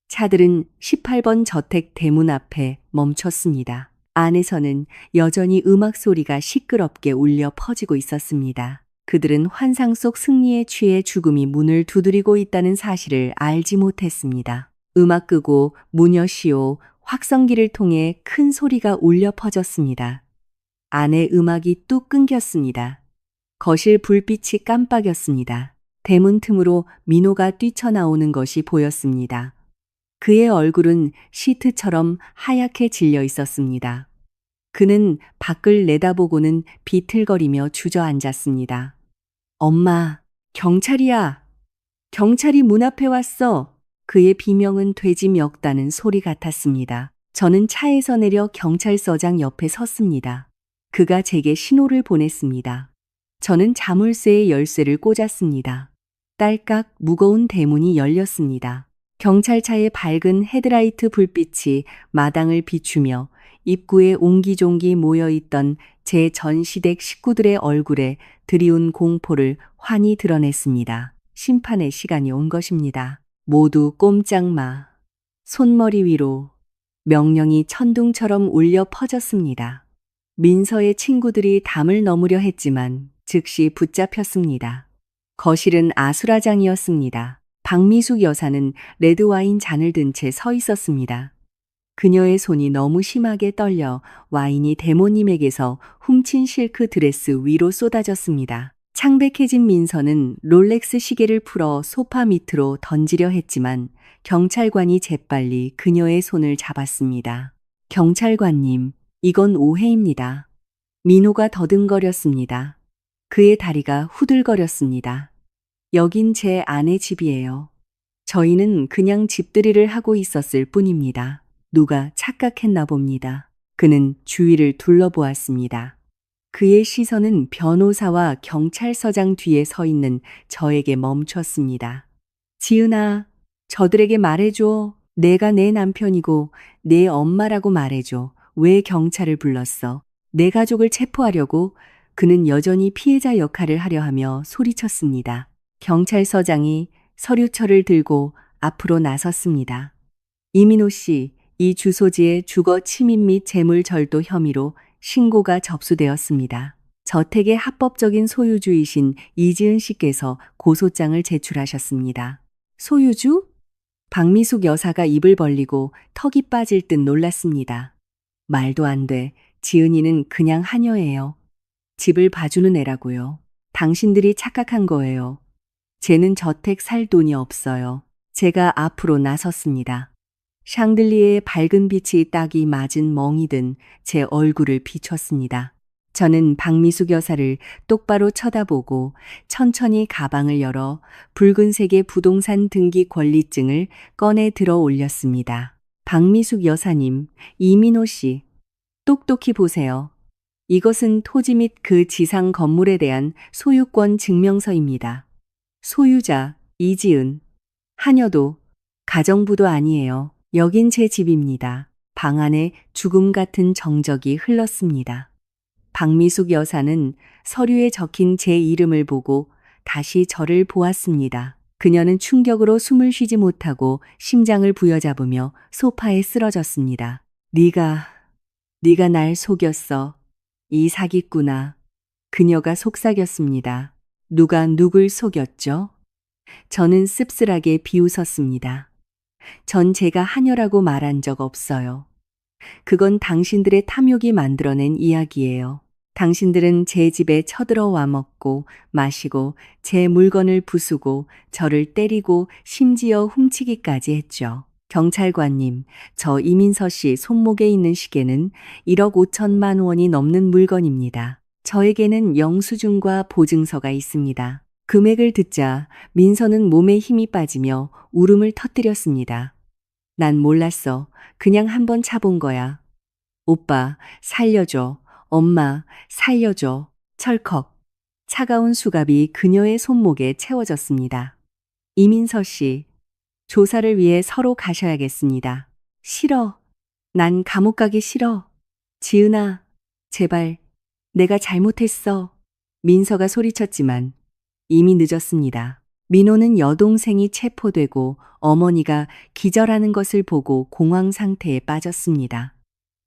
차들은 18번 저택 대문 앞에 멈췄습니다. 안에서는 여전히 음악 소리가 시끄럽게 울려 퍼지고 있었습니다. 그들은 환상 속 승리에 취해 죽음이 문을 두드리고 있다는 사실을 알지 못했습니다. 음악 끄고 문 여시오. 확성기를 통해 큰 소리가 울려 퍼졌습니다. 안에 음악이 뚝 끊겼습니다. 거실 불빛이 깜빡였습니다. 대문 틈으로 민호가 뛰쳐나오는 것이 보였습니다. 그의 얼굴은 시트처럼 하얗게 질려 있었습니다. 그는 밖을 내다보고는 비틀거리며 주저앉았습니다. 엄마, 경찰이야. 경찰이 문 앞에 왔어. 그의 비명은 돼지 멱다는 소리 같았습니다. 저는 차에서 내려 경찰서장 옆에 섰습니다. 그가 제게 신호를 보냈습니다. 저는 자물쇠에 열쇠를 꽂았습니다. 딸깍 무거운 대문이 열렸습니다. 경찰차의 밝은 헤드라이트 불빛이 마당을 비추며 입구에 옹기종기 모여있던 제 전시댁 식구들의 얼굴에 드리운 공포를 환히 드러냈습니다. 심판의 시간이 온 것입니다. 모두 꼼짝 마. 손머리 위로 명령이 천둥처럼 울려 퍼졌습니다. 민서의 친구들이 담을 넘으려 했지만 즉시 붙잡혔습니다. 거실은 아수라장이었습니다. 박미숙 여사는 레드와인 잔을 든 채 서 있었습니다. 그녀의 손이 너무 심하게 떨려 와인이 대모님에게서 훔친 실크 드레스 위로 쏟아졌습니다. 창백해진 민서는 롤렉스 시계를 풀어 소파 밑으로 던지려 했지만 경찰관이 재빨리 그녀의 손을 잡았습니다. 경찰관님, 이건 오해입니다. 민호가 더듬거렸습니다. 그의 다리가 후들거렸습니다. 여긴 제 아내 집이에요. 저희는 그냥 집들이를 하고 있었을 뿐입니다. 누가 착각했나 봅니다. 그는 주위를 둘러보았습니다. 그의 시선은 변호사와 경찰서장 뒤에 서 있는 저에게 멈췄습니다. 지은아, 저들에게 말해줘. 내가 내 남편이고 내 엄마라고 말해줘. 왜 경찰을 불렀어? 내 가족을 체포하려고? 그는 여전히 피해자 역할을 하려 하며 소리쳤습니다. 경찰서장이 서류철을 들고 앞으로 나섰습니다. 이민호 씨, 이 주소지에 주거 침입 및 재물절도 혐의로 신고가 접수되었습니다. 저택의 합법적인 소유주이신 이지은 씨께서 고소장을 제출하셨습니다. 소유주? 박미숙 여사가 입을 벌리고 턱이 빠질 듯 놀랐습니다. 말도 안 돼. 지은이는 그냥 하녀예요. 집을 봐주는 애라고요. 당신들이 착각한 거예요. 쟤는 저택 살 돈이 없어요. 제가 앞으로 나섰습니다. 샹들리에의 밝은 빛이 딱이 맞은 멍이 든 제 얼굴을 비췄습니다. 저는 박미숙 여사를 똑바로 쳐다보고 천천히 가방을 열어 붉은색의 부동산 등기 권리증을 꺼내 들어 올렸습니다. 박미숙 여사님, 이민호 씨, 똑똑히 보세요. 이것은 토지 및 그 지상 건물에 대한 소유권 증명서입니다. 소유자, 이지은. 하녀도, 가정부도 아니에요. 여긴 제 집입니다. 방 안에 죽음 같은 정적이 흘렀습니다. 박미숙 여사는 서류에 적힌 제 이름을 보고 다시 저를 보았습니다. 그녀는 충격으로 숨을 쉬지 못하고 심장을 부여잡으며 소파에 쓰러졌습니다. 네가 날 속였어. 이 사기꾼아. 그녀가 속삭였습니다. 누가 누굴 속였죠? 저는 씁쓸하게 비웃었습니다. 전 제가 하녀라고 말한 적 없어요. 그건 당신들의 탐욕이 만들어낸 이야기예요. 당신들은 제 집에 쳐들어와 먹고 마시고 제 물건을 부수고 저를 때리고 심지어 훔치기까지 했죠. 경찰관님, 저 이민서 씨 손목에 있는 시계는 1억 5천만 원이 넘는 물건입니다. 저에게는 영수증과 보증서가 있습니다. 금액을 듣자 민서는 몸에 힘이 빠지며 울음을 터뜨렸습니다. 난 몰랐어. 그냥 한번 차본 거야. 오빠, 살려줘. 엄마, 살려줘. 철컥. 차가운 수갑이 그녀의 손목에 채워졌습니다. 이민서 씨, 조사를 위해 서로 가셔야겠습니다. 싫어. 난 감옥 가기 싫어. 지은아, 제발. 내가 잘못했어. 민서가 소리쳤지만 이미 늦었습니다. 민호는 여동생이 체포되고 어머니가 기절하는 것을 보고 공황 상태에 빠졌습니다.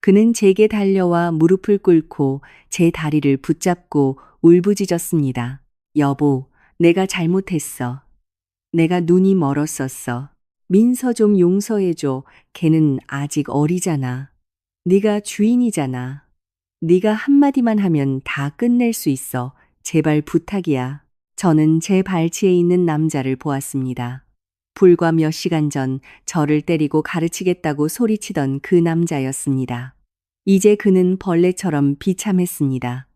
그는 제게 달려와 무릎을 꿇고 제 다리를 붙잡고 울부짖었습니다. 여보, 내가 잘못했어. 내가 눈이 멀었었어. 민서 좀 용서해줘. 걔는 아직 어리잖아. 네가 주인이잖아. 네가 한마디만 하면 다 끝낼 수 있어. 제발 부탁이야. 저는 제 발치에 있는 남자를 보았습니다. 불과 몇 시간 전 저를 때리고 가르치겠다고 소리치던 그 남자였습니다. 이제 그는 벌레처럼 비참했습니다.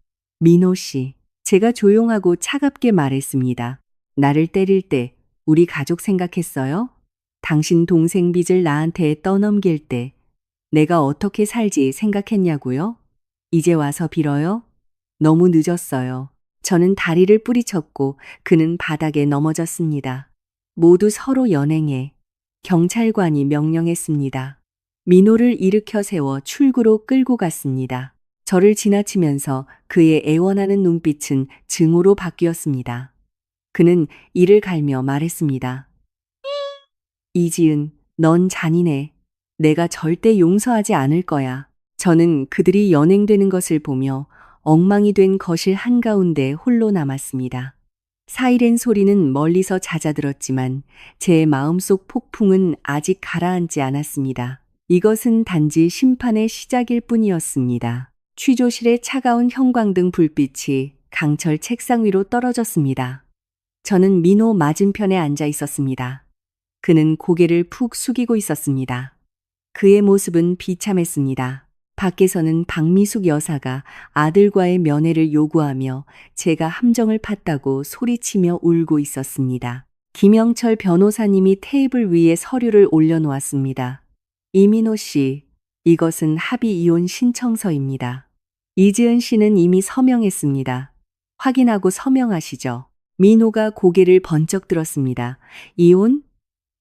민호 씨, 제가 조용하고 차갑게 말했습니다. 나를 때릴 때 우리 가족 생각했어요? 당신 동생 빚을 나한테 떠넘길 때 내가 어떻게 살지 생각했냐고요? 이제 와서 빌어요? 너무 늦었어요. 저는 다리를 뿌리쳤고 그는 바닥에 넘어졌습니다. 모두 서로 연행해. 경찰관이 명령했습니다. 민호를 일으켜 세워 출구로 끌고 갔습니다. 저를 지나치면서 그의 애원하는 눈빛은 증오로 바뀌었습니다. 그는 이를 갈며 말했습니다. 이지은, 넌 잔인해. 내가 절대 용서하지 않을 거야. 저는 그들이 연행되는 것을 보며 엉망이 된 거실 한가운데 홀로 남았습니다. 사이렌 소리는 멀리서 잦아들었지만 제 마음속 폭풍은 아직 가라앉지 않았습니다. 이것은 단지 심판의 시작일 뿐이었습니다. 취조실의 차가운 형광등 불빛이 강철 책상 위로 떨어졌습니다. 저는 민호 맞은편에 앉아 있었습니다. 그는 고개를 푹 숙이고 있었습니다. 그의 모습은 비참했습니다. 밖에서는 박미숙 여사가 아들과의 면회를 요구하며 제가 함정을 팠다고 소리치며 울고 있었습니다. 김영철 변호사님이 테이블 위에 서류를 올려놓았습니다. 이민호 씨, 이것은 합의 이혼 신청서입니다. 이지은 씨는 이미 서명했습니다. 확인하고 서명하시죠. 민호가 고개를 번쩍 들었습니다. 이혼?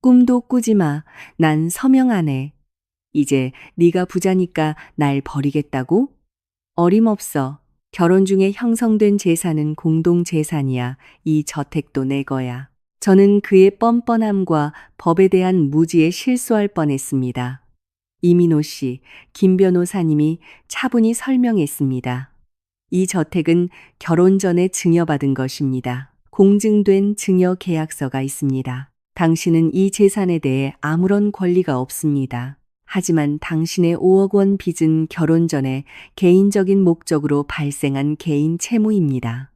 꿈도 꾸지 마. 난 서명 안 해. 이제 네가 부자니까 날 버리겠다고? 어림없어. 결혼 중에 형성된 재산은 공동 재산이야. 이 저택도 내 거야. 저는 그의 뻔뻔함과 법에 대한 무지에 실소할 뻔했습니다. 이민호 씨, 김 변호사님이 차분히 설명했습니다. 이 저택은 결혼 전에 증여받은 것입니다. 공증된 증여 계약서가 있습니다. 당신은 이 재산에 대해 아무런 권리가 없습니다. 하지만 당신의 5억 원 빚은 결혼 전에 개인적인 목적으로 발생한 개인 채무입니다.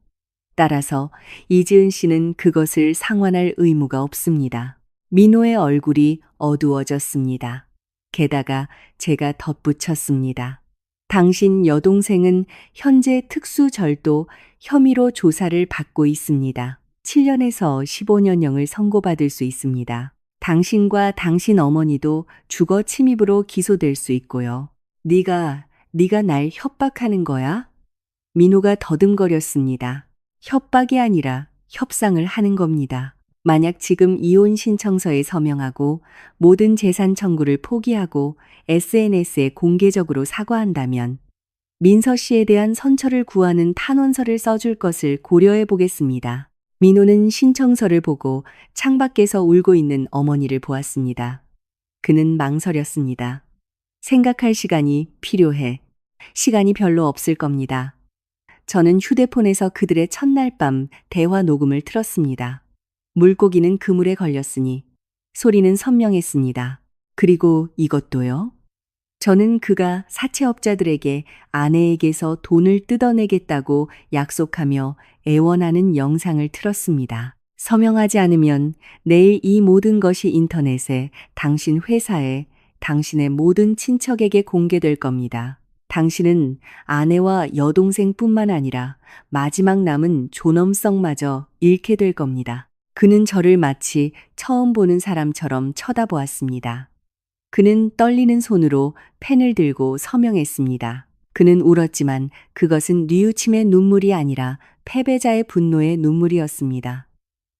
따라서 이지은 씨는 그것을 상환할 의무가 없습니다. 민호의 얼굴이 어두워졌습니다. 게다가 제가 덧붙였습니다. 당신 여동생은 현재 특수절도 혐의로 조사를 받고 있습니다. 7년에서 15년형을 선고받을 수 있습니다. 당신과 당신 어머니도 주거 침입으로 기소될 수 있고요. 네가 날 협박하는 거야? 민호가 더듬거렸습니다. 협박이 아니라 협상을 하는 겁니다. 만약 지금 이혼 신청서에 서명하고 모든 재산 청구를 포기하고 SNS에 공개적으로 사과한다면 민서 씨에 대한 선처를 구하는 탄원서를 써줄 것을 고려해 보겠습니다. 민호는 신청서를 보고 창밖에서 울고 있는 어머니를 보았습니다. 그는 망설였습니다. 생각할 시간이 필요해. 시간이 별로 없을 겁니다. 저는 휴대폰에서 그들의 첫날 밤 대화 녹음을 틀었습니다. 물고기는 그물에 걸렸으니 소리는 선명했습니다. 그리고 이것도요? 저는 그가 사채업자들에게 아내에게서 돈을 뜯어내겠다고 약속하며 애원하는 영상을 틀었습니다. 서명하지 않으면 내일 이 모든 것이 인터넷에, 당신 회사에, 당신의 모든 친척에게 공개될 겁니다. 당신은 아내와 여동생뿐만 아니라 마지막 남은 존엄성마저 잃게 될 겁니다. 그는 저를 마치 처음 보는 사람처럼 쳐다보았습니다. 그는 떨리는 손으로 펜을 들고 서명했습니다. 그는 울었지만 그것은 뉘우침의 눈물이 아니라 패배자의 분노의 눈물이었습니다.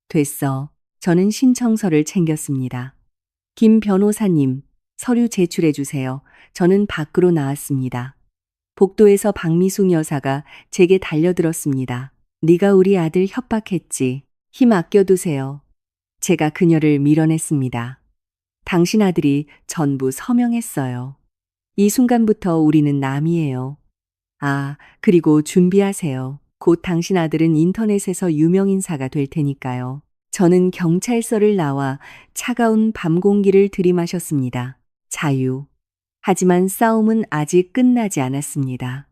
됐어. 저는 신청서를 챙겼습니다. 김 변호사님, 서류 제출해 주세요. 저는 밖으로 나왔습니다. 복도에서 박미숙 여사가 제게 달려들었습니다. 네가 우리 아들 협박했지. 힘 아껴두세요. 제가 그녀를 밀어냈습니다. 당신 아들이 전부 서명했어요. 이 순간부터 우리는 남이에요. 아, 그리고 준비하세요. 곧 당신 아들은 인터넷에서 유명인사가 될 테니까요. 저는 경찰서를 나와 차가운 밤 공기를 들이마셨습니다. 자유. 하지만 싸움은 아직 끝나지 않았습니다.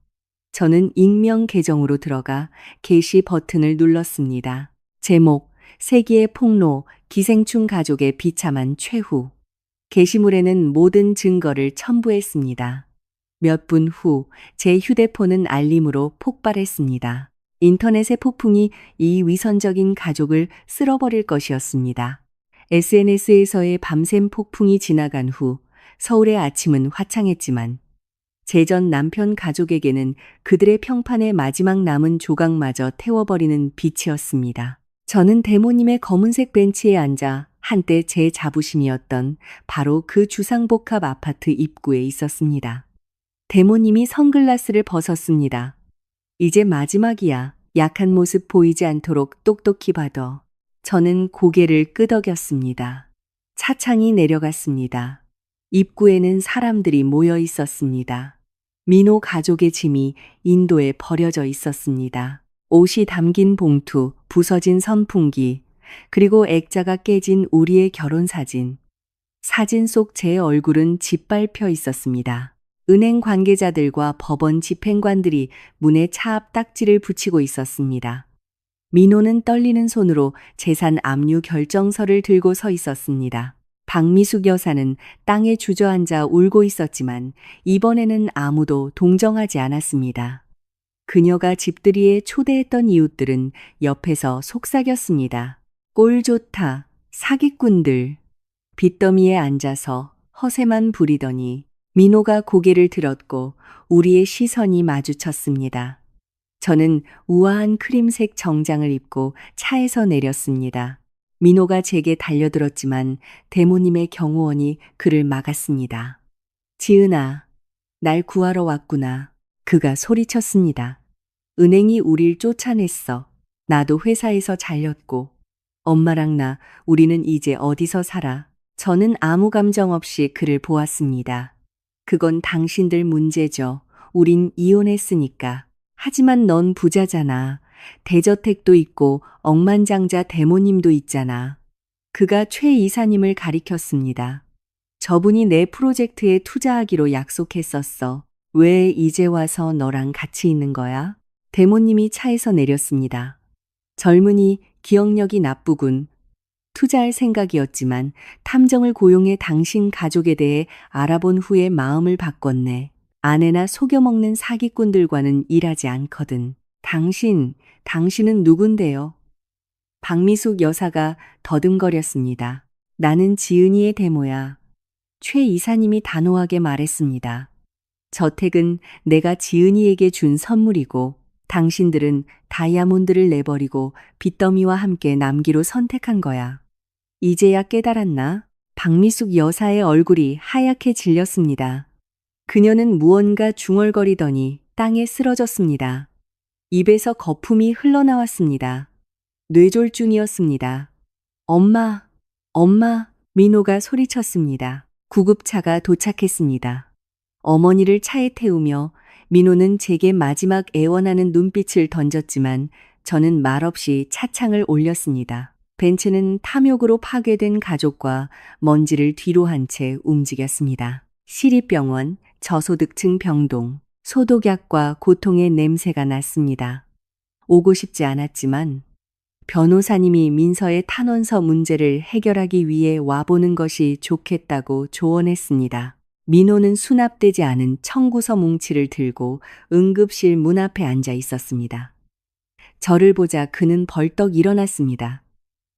저는 익명 계정으로 들어가 게시 버튼을 눌렀습니다. 제목, 세기의 폭로, 기생충 가족의 비참한 최후. 게시물에는 모든 증거를 첨부했습니다. 몇 분 후 제 휴대폰은 알림으로 폭발했습니다. 인터넷의 폭풍이 이 위선적인 가족을 쓸어버릴 것이었습니다. SNS에서의 밤샘 폭풍이 지나간 후 서울의 아침은 화창했지만 제 전 남편 가족에게는 그들의 평판의 마지막 남은 조각마저 태워버리는 빛이었습니다. 저는 대모님의 검은색 벤치에 앉아 한때 제 자부심이었던 바로 그 주상복합 아파트 입구에 있었습니다. 대모님이 선글라스를 벗었습니다. 이제 마지막이야. 약한 모습 보이지 않도록 똑똑히 봐둬. 저는 고개를 끄덕였습니다. 차창이 내려갔습니다. 입구에는 사람들이 모여 있었습니다. 민호 가족의 짐이 인도에 버려져 있었습니다. 옷이 담긴 봉투, 부서진 선풍기, 그리고 액자가 깨진 우리의 결혼 사진. 사진 속 제 얼굴은 짓밟혀 있었습니다. 은행 관계자들과 법원 집행관들이 문에 차 앞 딱지를 붙이고 있었습니다. 민호는 떨리는 손으로 재산 압류 결정서를 들고 서 있었습니다. 박미숙 여사는 땅에 주저앉아 울고 있었지만 이번에는 아무도 동정하지 않았습니다. 그녀가 집들이에 초대했던 이웃들은 옆에서 속삭였습니다. 꼴 좋다, 사기꾼들. 빚더미에 앉아서 허세만 부리더니 민호가 고개를 들었고 우리의 시선이 마주쳤습니다. 저는 우아한 크림색 정장을 입고 차에서 내렸습니다. 민호가 제게 달려들었지만 대모님의 경호원이 그를 막았습니다. 지은아, 날 구하러 왔구나. 그가 소리쳤습니다. 은행이 우릴 쫓아냈어. 나도 회사에서 잘렸고. 엄마랑 나, 우리는 이제 어디서 살아? 저는 아무 감정 없이 그를 보았습니다. 그건 당신들 문제죠. 우린 이혼했으니까. 하지만 넌 부자잖아. 대저택도 있고 억만장자 대모님도 있잖아. 그가 최 이사님을 가리켰습니다. 저분이 내 프로젝트에 투자하기로 약속했었어. 왜 이제 와서 너랑 같이 있는 거야? 대모님이 차에서 내렸습니다. 젊은이, 기억력이 나쁘군. 투자할 생각이었지만 탐정을 고용해 당신 가족에 대해 알아본 후에 마음을 바꿨네. 아내나 속여먹는 사기꾼들과는 일하지 않거든. 당신은 누군데요? 박미숙 여사가 더듬거렸습니다. 나는 지은이의 대모야. 최 이사님이 단호하게 말했습니다. 저택은 내가 지은이에게 준 선물이고 당신들은 다이아몬드를 내버리고 빚더미와 함께 남기로 선택한 거야. 이제야 깨달았나? 박미숙 여사의 얼굴이 하얗게 질렸습니다. 그녀는 무언가 중얼거리더니 땅에 쓰러졌습니다. 입에서 거품이 흘러나왔습니다. 뇌졸중이었습니다. 엄마, 민호가 소리쳤습니다. 구급차가 도착했습니다. 어머니를 차에 태우며 민호는 제게 마지막 애원하는 눈빛을 던졌지만 저는 말없이 차창을 올렸습니다. 벤츠는 탐욕으로 파괴된 가족과 먼지를 뒤로 한 채 움직였습니다. 시립병원, 저소득층 병동, 소독약과 고통의 냄새가 났습니다. 오고 싶지 않았지만 변호사님이 민서의 탄원서 문제를 해결하기 위해 와보는 것이 좋겠다고 조언했습니다. 민호는 수납되지 않은 청구서 뭉치를 들고 응급실 문 앞에 앉아 있었습니다. 저를 보자 그는 벌떡 일어났습니다.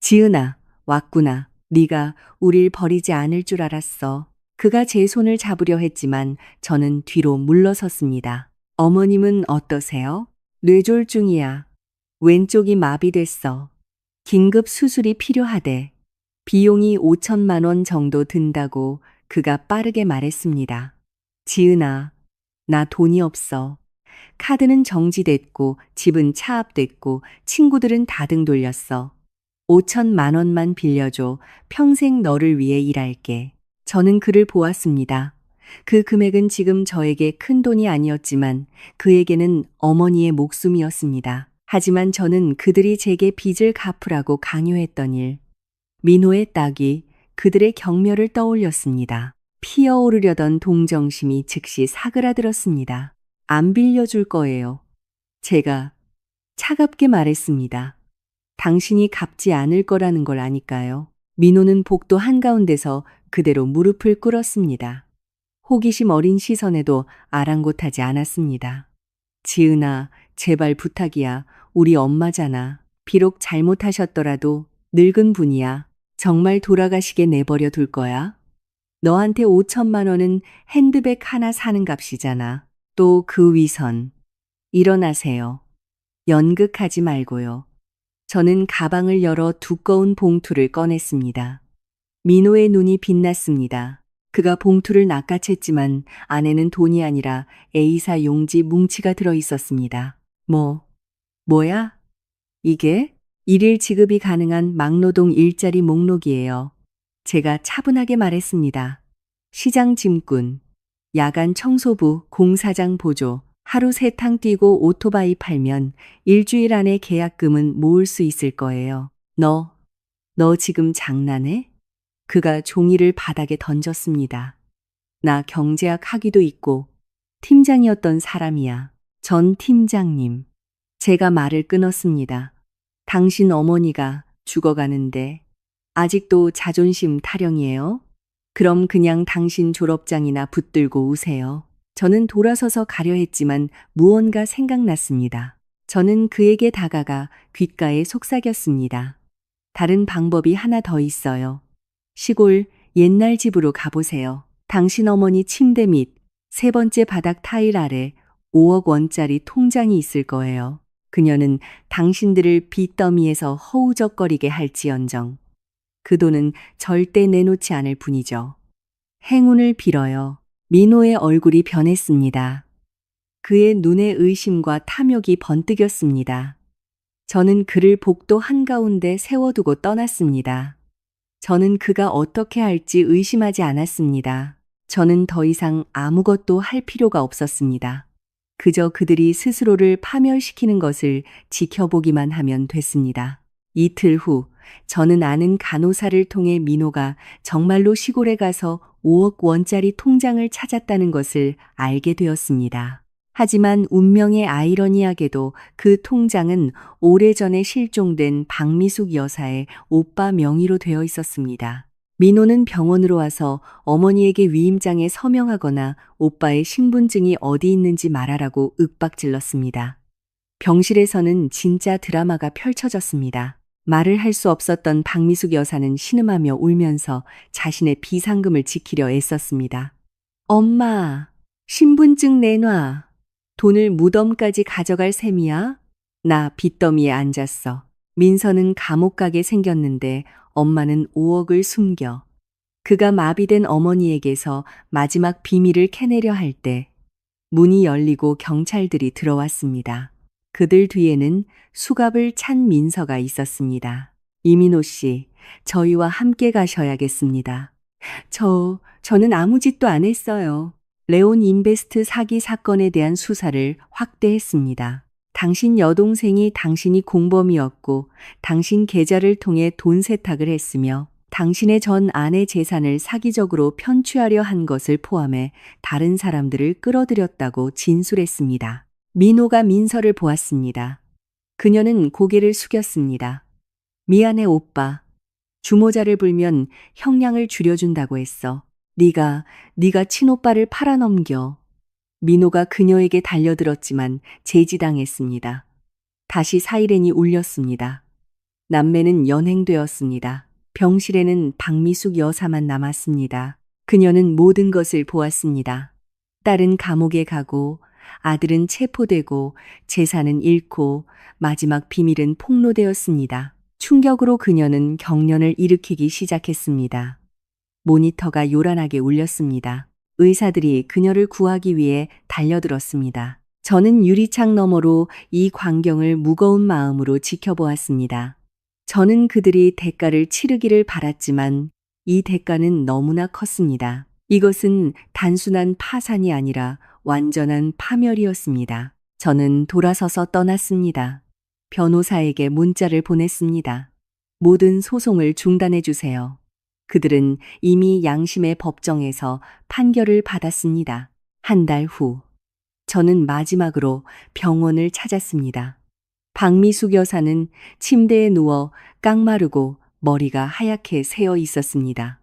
지은아, 왔구나. 네가 우릴 버리지 않을 줄 알았어. 그가 제 손을 잡으려 했지만 저는 뒤로 물러섰습니다. 어머님은 어떠세요? 뇌졸중이야. 왼쪽이 마비됐어. 긴급 수술이 필요하대. 비용이 5천만 원 정도 든다고 그가 빠르게 말했습니다. 지은아, 나 돈이 없어. 카드는 정지됐고 집은 차압됐고 친구들은 다 등 돌렸어. 5천만 원만 빌려줘. 평생 너를 위해 일할게. 저는 그를 보았습니다. 그 금액은 지금 저에게 큰 돈이 아니었지만 그에게는 어머니의 목숨이었습니다. 하지만 저는 그들이 제게 빚을 갚으라고 강요했던 일, 민호의 딸이 그들의 경멸을 떠올렸습니다. 피어오르려던 동정심이 즉시 사그라들었습니다. 안 빌려줄 거예요. 제가 차갑게 말했습니다. 당신이 갚지 않을 거라는 걸 아니까요. 민호는 복도 한가운데서 그대로 무릎을 꿇었습니다. 호기심 어린 시선에도 아랑곳하지 않았습니다. 지은아, 제발 부탁이야. 우리 엄마잖아. 비록 잘못하셨더라도 늙은 분이야. 정말 돌아가시게 내버려 둘 거야? 너한테 5천만 원은 핸드백 하나 사는 값이잖아. 또 그 위선. 일어나세요. 연극하지 말고요. 저는 가방을 열어 두꺼운 봉투를 꺼냈습니다. 민호의 눈이 빛났습니다. 그가 봉투를 낚아챘지만 안에는 돈이 아니라 A사 용지 뭉치가 들어 있었습니다. 뭐야? 이게? 일일 지급이 가능한 막노동 일자리 목록이에요. 제가 차분하게 말했습니다. 시장 짐꾼, 야간 청소부, 공사장 보조, 하루 3탕 뛰고 오토바이 팔면 일주일 안에 계약금은 모을 수 있을 거예요. 너 지금 장난해? 그가 종이를 바닥에 던졌습니다. 나 경제학 학위도 있고 팀장이었던 사람이야. 전 팀장님. 제가 말을 끊었습니다. 당신 어머니가 죽어가는데 아직도 자존심 타령이에요? 그럼 그냥 당신 졸업장이나 붙들고 우세요. 저는 돌아서서 가려 했지만 무언가 생각났습니다. 저는 그에게 다가가 귓가에 속삭였습니다. 다른 방법이 하나 더 있어요. 시골 옛날 집으로 가보세요. 당신 어머니 침대 밑 3번째 바닥 타일 아래 5억 원짜리 통장이 있을 거예요. 그녀는 당신들을 빚더미에서 허우적거리게 할지언정 그 돈은 절대 내놓지 않을 뿐이죠. 행운을 빌어요. 민호의 얼굴이 변했습니다. 그의 눈에 의심과 탐욕이 번뜩였습니다. 저는 그를 복도 한가운데 세워두고 떠났습니다. 저는 그가 어떻게 할지 의심하지 않았습니다. 저는 더 이상 아무것도 할 필요가 없었습니다. 그저 그들이 스스로를 파멸시키는 것을 지켜보기만 하면 됐습니다. 이틀 후 저는 아는 간호사를 통해 민호가 정말로 시골에 가서 5억 원짜리 통장을 찾았다는 것을 알게 되었습니다. 하지만 운명의 아이러니하게도 그 통장은 오래전에 실종된 박미숙 여사의 오빠 명의로 되어 있었습니다. 민호는 병원으로 와서 어머니에게 위임장에 서명하거나 오빠의 신분증이 어디 있는지 말하라고 윽박질렀습니다. 병실에서는 진짜 드라마가 펼쳐졌습니다. 말을 할 수 없었던 박미숙 여사는 신음하며 울면서 자신의 비상금을 지키려 애썼습니다. 엄마, 신분증 내놔. 돈을 무덤까지 가져갈 셈이야? 나 빚더미에 앉았어. 민서는 감옥 가게 생겼는데 엄마는 5억을 숨겨. 그가 마비된 어머니에게서 마지막 비밀을 캐내려 할 때 문이 열리고 경찰들이 들어왔습니다. 그들 뒤에는 수갑을 찬 민서가 있었습니다. 이민호 씨, 저희와 함께 가셔야겠습니다. 저는 아무 짓도 안 했어요. 레온 인베스트 사기 사건에 대한 수사를 확대했습니다. 당신 여동생이 당신이 공범이었고 당신 계좌를 통해 돈 세탁을 했으며 당신의 전 아내 재산을 사기적으로 편취하려 한 것을 포함해 다른 사람들을 끌어들였다고 진술했습니다. 민호가 민서를 보았습니다. 그녀는 고개를 숙였습니다. 미안해 오빠. 주모자를 불면 형량을 줄여준다고 했어. 네가 친오빠를 팔아넘겨. 민호가 그녀에게 달려들었지만 제지당했습니다. 다시 사이렌이 울렸습니다. 남매는 연행되었습니다. 병실에는 박미숙 여사만 남았습니다. 그녀는 모든 것을 보았습니다. 딸은 감옥에 가고 아들은 체포되고 재산은 잃고 마지막 비밀은 폭로되었습니다. 충격으로 그녀는 경련을 일으키기 시작했습니다. 모니터가 요란하게 울렸습니다. 의사들이 그녀를 구하기 위해 달려들었습니다. 저는 유리창 너머로 이 광경을 무거운 마음으로 지켜보았습니다. 저는 그들이 대가를 치르기를 바랐지만 이 대가는 너무나 컸습니다. 이것은 단순한 파산이 아니라 완전한 파멸이었습니다. 저는 돌아서서 떠났습니다. 변호사에게 문자를 보냈습니다. 모든 소송을 중단해 주세요. 그들은 이미 양심의 법정에서 판결을 받았습니다. 한 달 후, 저는 마지막으로 병원을 찾았습니다. 박미숙 여사는 침대에 누워 깡마르고 머리가 하얗게 새어 있었습니다.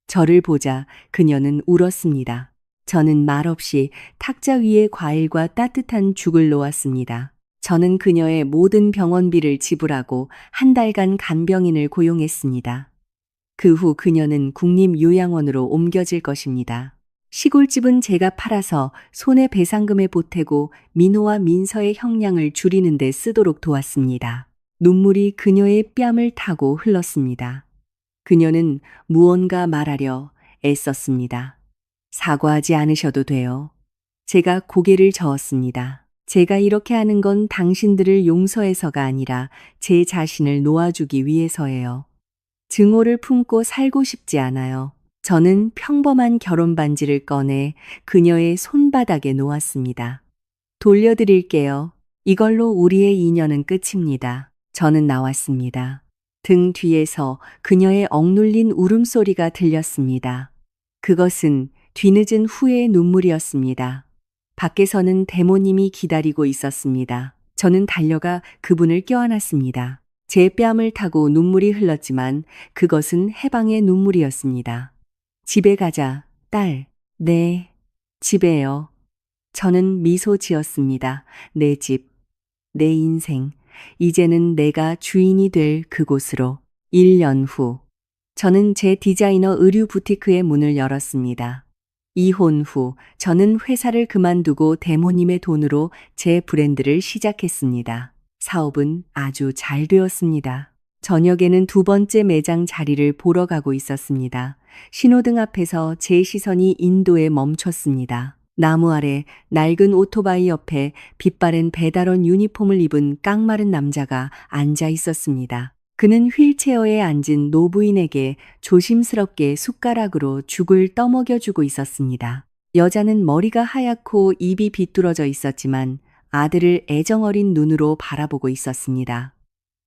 저를 보자 그녀는 울었습니다. 저는 말없이 탁자 위에 과일과 따뜻한 죽을 놓았습니다. 저는 그녀의 모든 병원비를 지불하고 한 달간 간병인을 고용했습니다. 그 후 그녀는 국립요양원으로 옮겨질 것입니다. 시골집은 제가 팔아서 손해배상금에 보태고 민호와 민서의 형량을 줄이는 데 쓰도록 도왔습니다. 눈물이 그녀의 뺨을 타고 흘렀습니다. 그녀는 무언가 말하려 애썼습니다. 사과하지 않으셔도 돼요. 제가 고개를 저었습니다. 제가 이렇게 하는 건 당신들을 용서해서가 아니라 제 자신을 놓아주기 위해서예요. 증오를 품고 살고 싶지 않아요. 저는 평범한 결혼 반지를 꺼내 그녀의 손바닥에 놓았습니다. 돌려드릴게요. 이걸로 우리의 인연은 끝입니다. 저는 나왔습니다. 등 뒤에서 그녀의 억눌린 울음소리가 들렸습니다. 그것은 뒤늦은 후회의 눈물이었습니다. 밖에서는 대모님이 기다리고 있었습니다. 저는 달려가 그분을 껴안았습니다. 제 뺨을 타고 눈물이 흘렀지만 그것은 해방의 눈물이었습니다. 집에 가자, 딸. 네, 집에요. 저는 미소 지었습니다. 내 집, 내 인생. 이제는 내가 주인이 될 그곳으로. 1년 후, 저는 제 디자이너 의류 부티크의 문을 열었습니다. 이혼 후, 저는 회사를 그만두고 대모님의 돈으로 제 브랜드를 시작했습니다. 사업은 아주 잘 되었습니다. 저녁에는 두 번째 매장 자리를 보러 가고 있었습니다. 신호등 앞에서 제 시선이 인도에 멈췄습니다. 나무 아래 낡은 오토바이 옆에 빛바랜 배달원 유니폼을 입은 깡마른 남자가 앉아 있었습니다. 그는 휠체어에 앉은 노부인에게 조심스럽게 숟가락으로 죽을 떠먹여주고 있었습니다. 여자는 머리가 하얗고 입이 비뚤어져 있었지만 아들을 애정어린 눈으로 바라보고 있었습니다.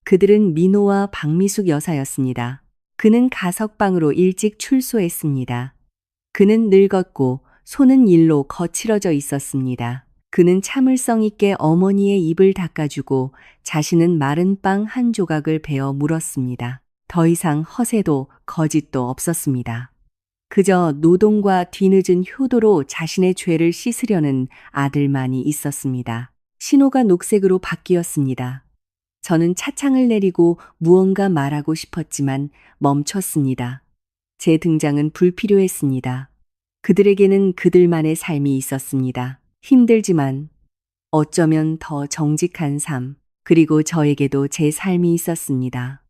그들은 민호와 박미숙 여사였습니다. 그는 가석방으로 일찍 출소했습니다. 그는 늙었고 손은 일로 거칠어져 있었습니다. 그는 참을성 있게 어머니의 입을 닦아주고 자신은 마른 빵 한 조각을 베어 물었습니다. 더 이상 허세도 거짓도 없었습니다. 그저 노동과 뒤늦은 효도로 자신의 죄를 씻으려는 아들만이 있었습니다. 신호가 녹색으로 바뀌었습니다. 저는 차창을 내리고 무언가 말하고 싶었지만 멈췄습니다. 제 등장은 불필요했습니다. 그들에게는 그들만의 삶이 있었습니다. 힘들지만 어쩌면 더 정직한 삶, 그리고 저에게도 제 삶이 있었습니다.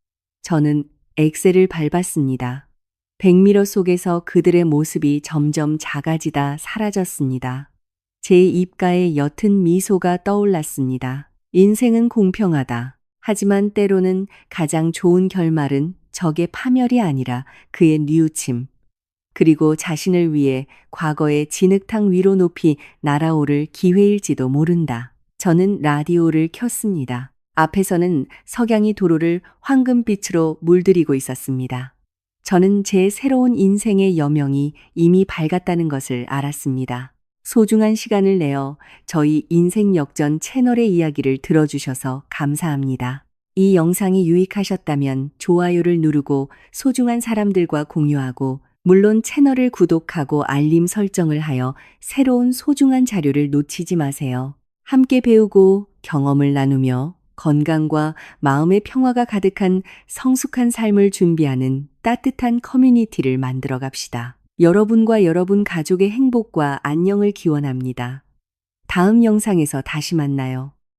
저는 엑셀을 밟았습니다. 백미러 속에서 그들의 모습이 점점 작아지다 사라졌습니다. 제 입가에 옅은 미소가 떠올랐습니다. 인생은 공평하다. 하지만 때로는 가장 좋은 결말은 적의 파멸이 아니라 그의 뉘우침, 그리고 자신을 위해 과거의 진흙탕 위로 높이 날아오를 기회일지도 모른다. 저는 라디오를 켰습니다. 앞에서는 석양이 도로를 황금빛으로 물들이고 있었습니다. 저는 제 새로운 인생의 여명이 이미 밝았다는 것을 알았습니다. 소중한 시간을 내어 저희 인생 역전 채널의 이야기를 들어주셔서 감사합니다. 이 영상이 유익하셨다면 좋아요를 누르고 소중한 사람들과 공유하고 물론 채널을 구독하고 알림 설정을 하여 새로운 소중한 자료를 놓치지 마세요. 함께 배우고 경험을 나누며 건강과 마음의 평화가 가득한 성숙한 삶을 준비하는 따뜻한 커뮤니티를 만들어 갑시다. 여러분과 여러분 가족의 행복과 안녕을 기원합니다. 다음 영상에서 다시 만나요.